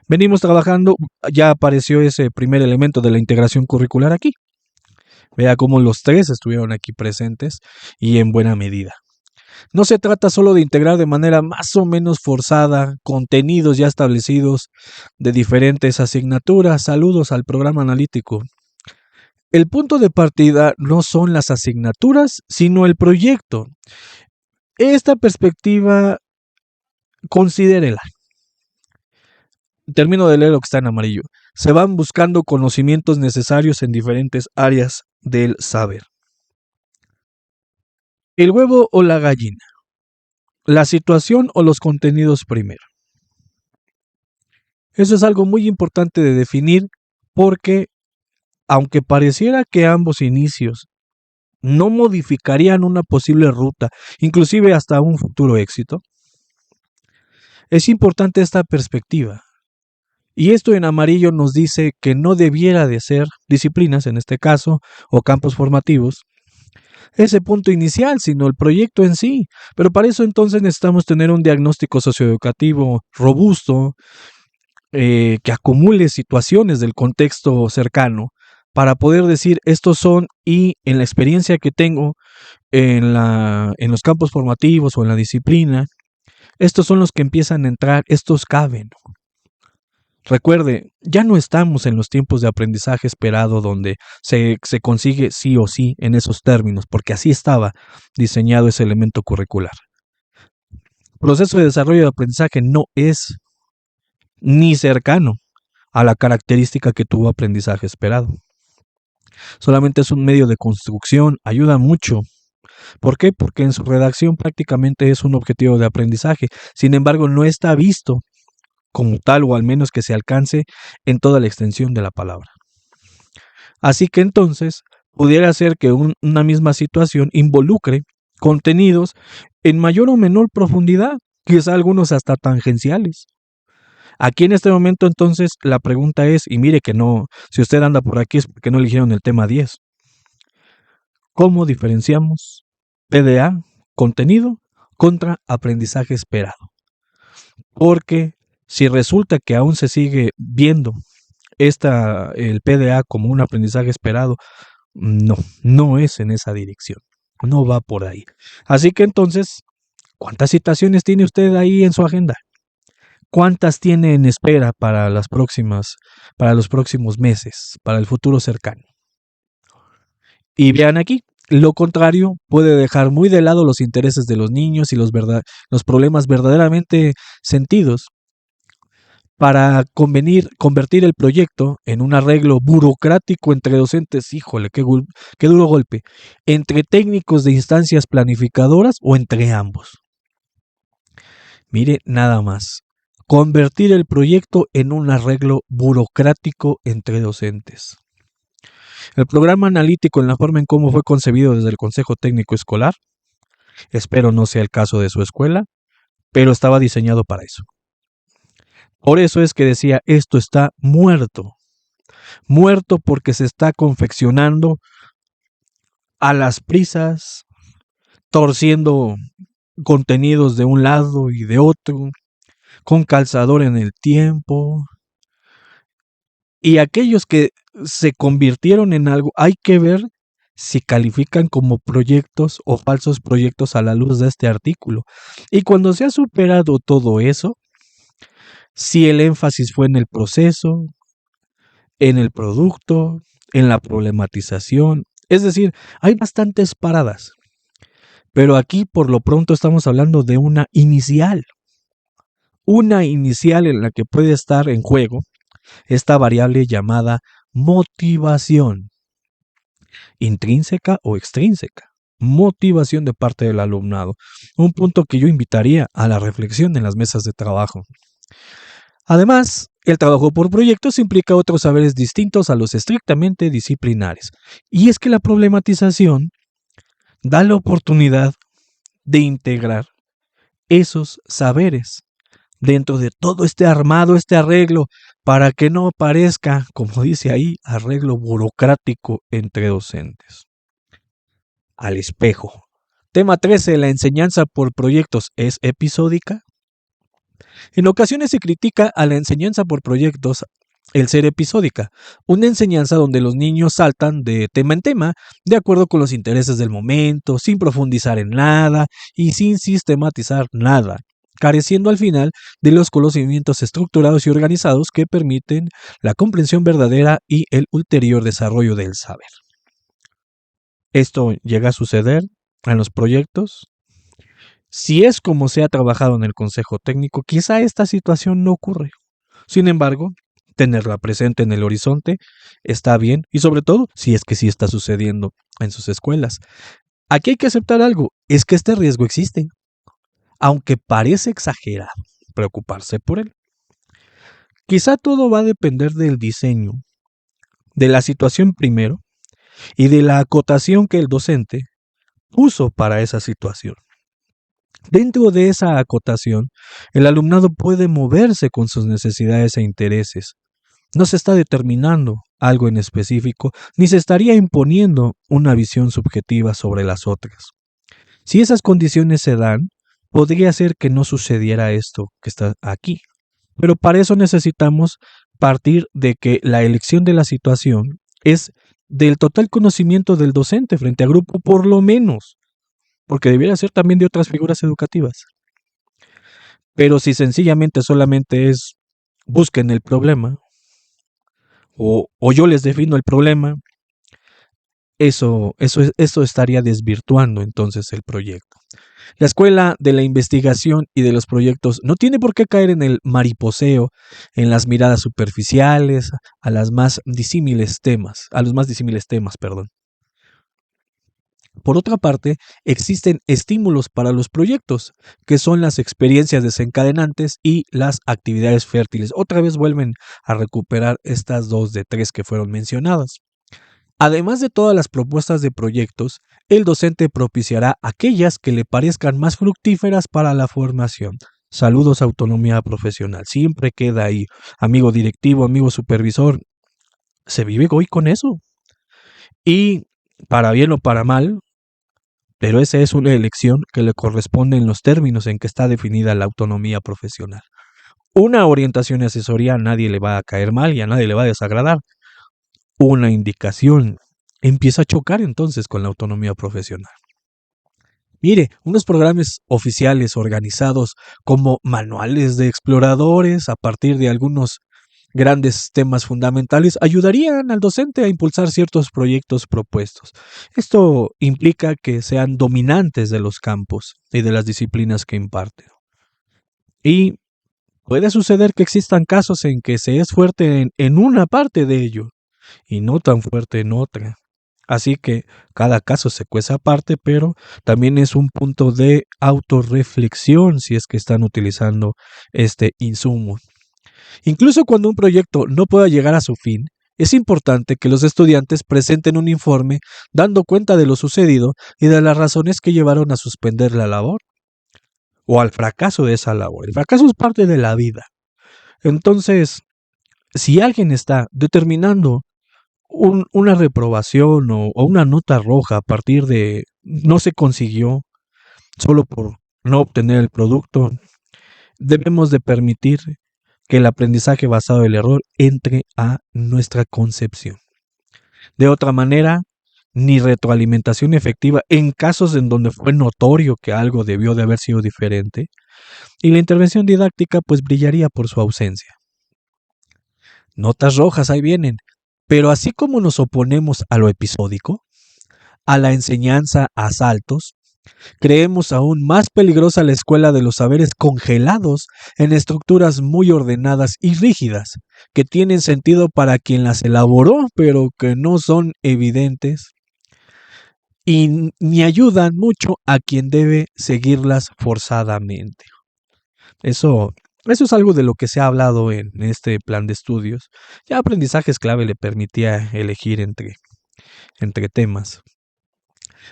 Venimos trabajando, ya apareció ese primer elemento de la integración curricular aquí. Vea cómo los tres estuvieron aquí presentes y en buena medida. No se trata solo de integrar de manera más o menos forzada contenidos ya establecidos de diferentes asignaturas. Saludos al programa analítico. El punto de partida no son las asignaturas, sino el proyecto. Esta perspectiva, considérela. Termino de leer lo que está en amarillo. Se van buscando conocimientos necesarios en diferentes áreas del saber. ¿El huevo o la gallina? ¿La situación o los contenidos primero? Eso es algo muy importante de definir porque, aunque pareciera que ambos inicios no modificarían una posible ruta, inclusive hasta un futuro éxito, es importante esta perspectiva. Y esto en amarillo nos dice que no debiera de ser disciplinas, en este caso, o campos formativos, ese punto inicial, sino el proyecto en sí. Pero para eso entonces necesitamos tener un diagnóstico socioeducativo robusto, que acumule situaciones del contexto cercano para poder decir estos son, y en la experiencia que tengo en los campos formativos o en la disciplina, estos son los que empiezan a entrar, estos caben. Recuerde, ya no estamos en los tiempos de aprendizaje esperado donde se consigue sí o sí en esos términos, porque así estaba diseñado ese elemento curricular. Proceso de desarrollo de aprendizaje no es ni cercano a la característica que tuvo aprendizaje esperado. Solamente es un medio de construcción, ayuda mucho. ¿Por qué? Porque en su redacción prácticamente es un objetivo de aprendizaje. Sin embargo, no está visto como tal, o al menos que se alcance en toda la extensión de la palabra. Así que entonces pudiera ser que una misma situación involucre contenidos en mayor o menor profundidad, quizá algunos hasta tangenciales. Aquí en este momento entonces la pregunta es, y mire que no, si usted anda por aquí es porque no eligieron el tema 10. ¿Cómo diferenciamos PDA, contenido, contra aprendizaje esperado? Porque si resulta que aún se sigue viendo el PDA como un aprendizaje esperado, no es en esa dirección, no va por ahí. Así que entonces, ¿cuántas citaciones tiene usted ahí en su agenda? ¿Cuántas tiene en espera para los próximos meses, para el futuro cercano? Y vean aquí, lo contrario puede dejar muy de lado los intereses de los niños y los problemas verdaderamente sentidos para convertir el proyecto en un arreglo burocrático entre docentes, híjole, qué duro golpe, entre técnicos de instancias planificadoras o entre ambos. Mire, nada más, convertir el proyecto en un arreglo burocrático entre docentes. El programa analítico en la forma en cómo fue concebido desde el Consejo Técnico Escolar, espero no sea el caso de su escuela, pero estaba diseñado para eso. Por eso es que decía, esto está muerto. Muerto porque se está confeccionando a las prisas, torciendo contenidos de un lado y de otro, con calzador en el tiempo. Y aquellos que se convirtieron en algo, hay que ver si califican como proyectos o falsos proyectos a la luz de este artículo. Y cuando se ha superado todo eso, si el énfasis fue en el proceso, en el producto, en la problematización, es decir, hay bastantes paradas. Pero aquí por lo pronto estamos hablando de una inicial en la que puede estar en juego esta variable llamada motivación, intrínseca o extrínseca. Motivación de parte del alumnado. Un punto que yo invitaría a la reflexión en las mesas de trabajo. Además, el trabajo por proyectos implica otros saberes distintos a los estrictamente disciplinares. Y es que la problematización da la oportunidad de integrar esos saberes dentro de todo este armado, este arreglo, para que no parezca, como dice ahí, arreglo burocrático entre docentes. Al espejo. Tema 13. ¿La enseñanza por proyectos es episódica? En ocasiones se critica a la enseñanza por proyectos el ser episódica, una enseñanza donde los niños saltan de tema en tema de acuerdo con los intereses del momento, sin profundizar en nada y sin sistematizar nada, careciendo al final de los conocimientos estructurados y organizados que permiten la comprensión verdadera y el ulterior desarrollo del saber. Esto llega a suceder en los proyectos. Si es como se ha trabajado en el Consejo Técnico, quizá esta situación no ocurre. Sin embargo, tenerla presente en el horizonte está bien y sobre todo si es que sí está sucediendo en sus escuelas. Aquí hay que aceptar algo, es que este riesgo existe, aunque parece exagerado preocuparse por él. Quizá todo va a depender del diseño, de la situación primero y de la acotación que el docente puso para esa situación. Dentro de esa acotación, el alumnado puede moverse con sus necesidades e intereses. No se está determinando algo en específico, ni se estaría imponiendo una visión subjetiva sobre las otras. Si esas condiciones se dan, podría ser que no sucediera esto que está aquí. Pero para eso necesitamos partir de que la elección de la situación es del total conocimiento del docente frente al grupo, por lo menos, porque debiera ser también de otras figuras educativas. Pero si sencillamente solamente es busquen el problema, o yo les defino el problema, eso estaría desvirtuando entonces el proyecto. La escuela de la investigación y de los proyectos no tiene por qué caer en el mariposeo, en las miradas superficiales, a los más disímiles temas, perdón. Por otra parte, existen estímulos para los proyectos, que son las experiencias desencadenantes y las actividades fértiles. Otra vez vuelven a recuperar estas 2 de 3 que fueron mencionadas. Además de todas las propuestas de proyectos, el docente propiciará aquellas que le parezcan más fructíferas para la formación. Saludos, autonomía profesional. Siempre queda ahí, amigo directivo, amigo supervisor. Se vive hoy con eso. Y para bien o para mal, pero esa es una elección que le corresponde en los términos en que está definida la autonomía profesional. Una orientación y asesoría a nadie le va a caer mal y a nadie le va a desagradar. Una indicación empieza a chocar entonces con la autonomía profesional. Mire, unos programas oficiales organizados como manuales de exploradores a partir de algunos grandes temas fundamentales ayudarían al docente a impulsar ciertos proyectos propuestos. Esto implica que sean dominantes de los campos y de las disciplinas que imparten. Y puede suceder que existan casos en que se es fuerte en una parte de ello y no tan fuerte en otra. Así que cada caso se cuece aparte, pero también es un punto de autorreflexión si es que están utilizando este insumo. Incluso cuando un proyecto no pueda llegar a su fin, Es importante que los estudiantes presenten un informe dando cuenta de lo sucedido y de las razones que llevaron a suspender la labor o al fracaso de esa labor. El fracaso es parte de la vida. Entonces, si alguien está determinando una reprobación o una nota roja a partir de no se consiguió solo por no obtener el producto, debemos de permitir que el aprendizaje basado en el error entre a nuestra concepción. De otra manera, ni retroalimentación efectiva en casos en donde fue notorio que algo debió de haber sido diferente, y la intervención didáctica pues brillaría por su ausencia. Notas rojas ahí vienen, pero así como nos oponemos a lo episódico, a la enseñanza a saltos, creemos aún más peligrosa la escuela de los saberes congelados en estructuras muy ordenadas y rígidas, que tienen sentido para quien las elaboró, pero que no son evidentes y ni ayudan mucho a quien debe seguirlas forzadamente. Eso es algo de lo que se ha hablado en este plan de estudios. Ya aprendizajes clave le permitía elegir entre temas.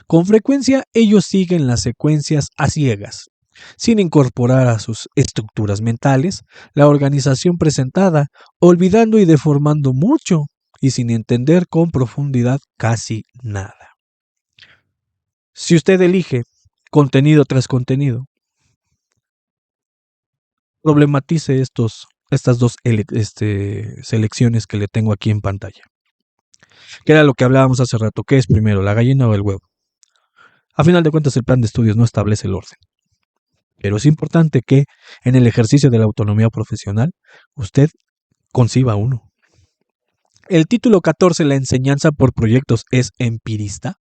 Con frecuencia ellos siguen las secuencias a ciegas, sin incorporar a sus estructuras mentales la organización presentada, olvidando y deformando mucho y sin entender con profundidad casi nada. Si usted elige contenido tras contenido, problematice estas dos selecciones que le tengo aquí en pantalla. Que era lo que hablábamos hace rato. ¿Qué es primero, la gallina o el huevo? A final de cuentas, el plan de estudios no establece el orden. Pero es importante que en el ejercicio de la autonomía profesional usted conciba uno. El título 14, la enseñanza por proyectos, es empirista.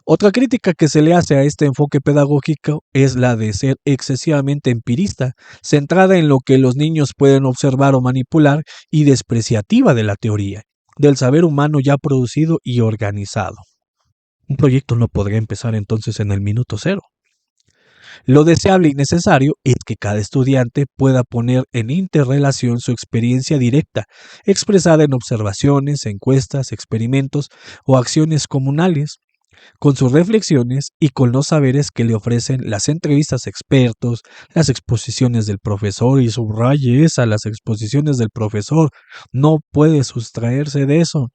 Otra crítica que se le hace a este enfoque pedagógico es la de ser excesivamente empirista, centrada en lo que los niños pueden observar o manipular y despreciativa de la teoría, del saber humano ya producido y organizado. Un proyecto no podría empezar entonces en el minuto cero. Lo deseable y necesario es que cada estudiante pueda poner en interrelación su experiencia directa, expresada en observaciones, encuestas, experimentos o acciones comunales, con sus reflexiones y con los saberes que le ofrecen las entrevistas a expertos, las exposiciones del profesor, y subraye esa, las exposiciones del profesor, no puede sustraerse de eso,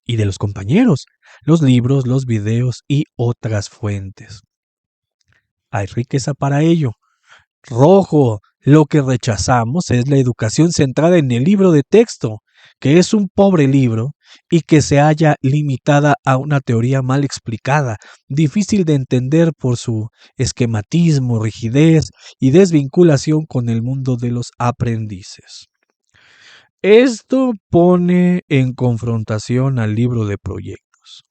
y de los compañeros, los libros, los videos y otras fuentes. Hay riqueza para ello. Rojo, lo que rechazamos es la educación centrada en el libro de texto, que es un pobre libro y que se halla limitada a una teoría mal explicada, difícil de entender por su esquematismo, rigidez y desvinculación con el mundo de los aprendices. Esto pone en confrontación al libro de proyectos.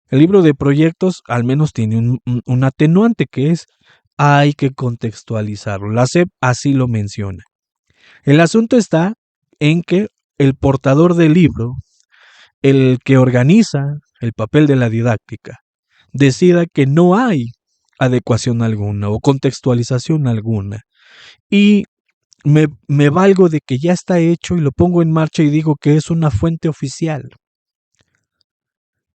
El libro de proyectos al menos tiene un atenuante, que es hay que contextualizarlo. La SEP así lo menciona. El asunto está en que el portador del libro, el que organiza el papel de la didáctica, decida que no hay adecuación alguna o contextualización alguna. Y me valgo de que ya está hecho y lo pongo en marcha y digo que es una fuente oficial.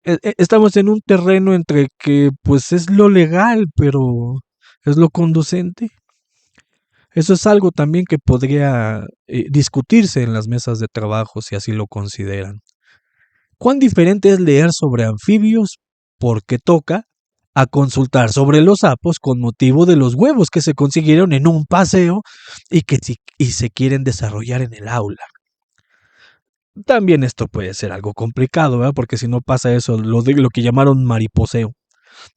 Estamos en un terreno entre que pues es lo legal, pero es lo conducente. Eso es algo también que podría discutirse en las mesas de trabajo si así lo consideran. ¿Cuán diferente es leer sobre anfibios porque toca a consultar sobre los sapos con motivo de los huevos que se consiguieron en un paseo y que se quieren desarrollar en el aula? También esto puede ser algo complicado, ¿verdad? Porque si no pasa eso, lo que llamaron mariposeo.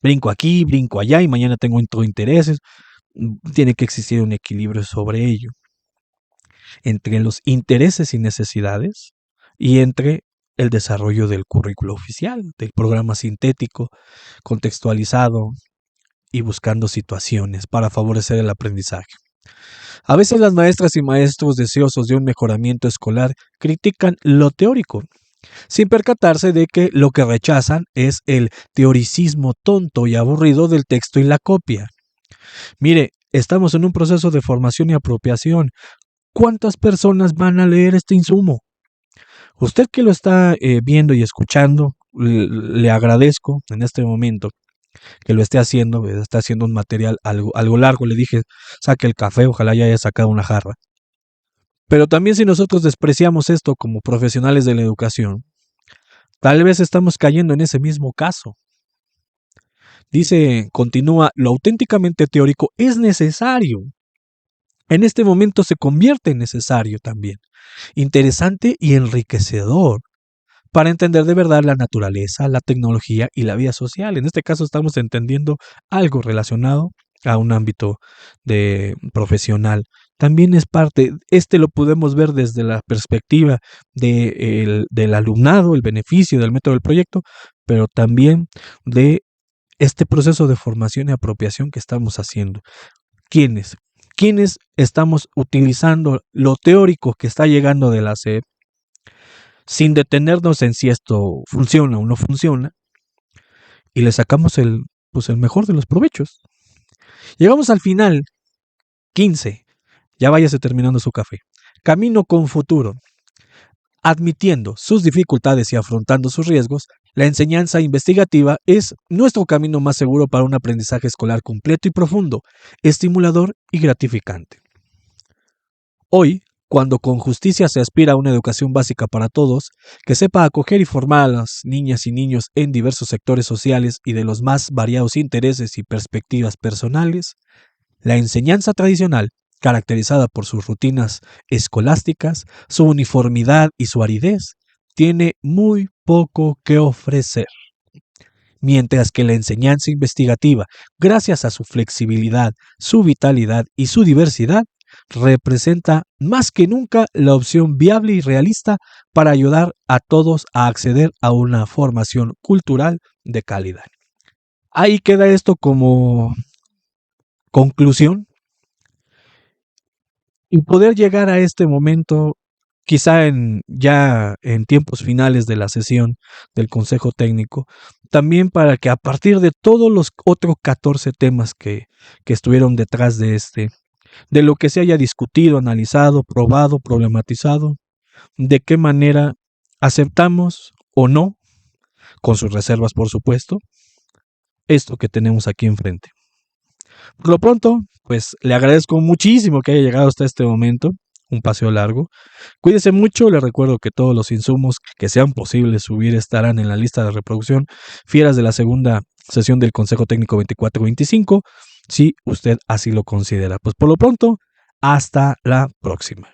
Brinco aquí, brinco allá y mañana tengo intereses. Tiene que existir un equilibrio sobre ello, entre los intereses y necesidades y entre el desarrollo del currículo oficial, del programa sintético, contextualizado y buscando situaciones para favorecer el aprendizaje. A veces las maestras y maestros deseosos de un mejoramiento escolar critican lo teórico, sin percatarse de que lo que rechazan es el teoricismo tonto y aburrido del texto y la copia. Mire, estamos en un proceso de formación y apropiación. ¿Cuántas personas van a leer este insumo? Usted que lo está viendo y escuchando, le agradezco en este momento que lo esté haciendo, está haciendo un material algo largo, le dije, saque el café, ojalá ya haya sacado una jarra. Pero también si nosotros despreciamos esto como profesionales de la educación, tal vez estamos cayendo en ese mismo caso. Dice, continúa, lo auténticamente teórico es necesario. En este momento se convierte en necesario también, interesante y enriquecedor para entender de verdad la naturaleza, la tecnología y la vida social. En este caso estamos entendiendo algo relacionado a un ámbito profesional. También es parte, lo podemos ver desde la perspectiva del alumnado, el beneficio del método del proyecto, pero también de este proceso de formación y apropiación que estamos haciendo. ¿Quiénes? ¿Quiénes estamos utilizando lo teórico que está llegando de la SEP sin detenernos en si esto funciona o no funciona y le sacamos el mejor de los provechos? Llegamos al final, 15. Ya váyase terminando su café. Camino con futuro. Admitiendo sus dificultades y afrontando sus riesgos, la enseñanza investigativa es nuestro camino más seguro para un aprendizaje escolar completo y profundo, estimulador y gratificante. Hoy, cuando con justicia se aspira a una educación básica para todos, que sepa acoger y formar a las niñas y niños en diversos sectores sociales y de los más variados intereses y perspectivas personales, la enseñanza tradicional, caracterizada por sus rutinas escolásticas, su uniformidad y su aridez, tiene muy poco que ofrecer. Mientras que la enseñanza investigativa, gracias a su flexibilidad, su vitalidad y su diversidad, representa más que nunca la opción viable y realista para ayudar a todos a acceder a una formación cultural de calidad. Ahí queda esto como conclusión. Y poder llegar a este momento, quizá ya en tiempos finales de la sesión del Consejo Técnico, también para que a partir de todos los otros 14 temas que estuvieron detrás de lo que se haya discutido, analizado, probado, problematizado, de qué manera aceptamos o no, con sus reservas por supuesto, esto que tenemos aquí enfrente. Por lo pronto, pues le agradezco muchísimo que haya llegado hasta este momento, un paseo largo. Cuídese mucho, le recuerdo que todos los insumos que sean posibles subir estarán en la lista de reproducción fieras de la segunda sesión del Consejo Técnico 24-25, si usted así lo considera. Pues por lo pronto, hasta la próxima.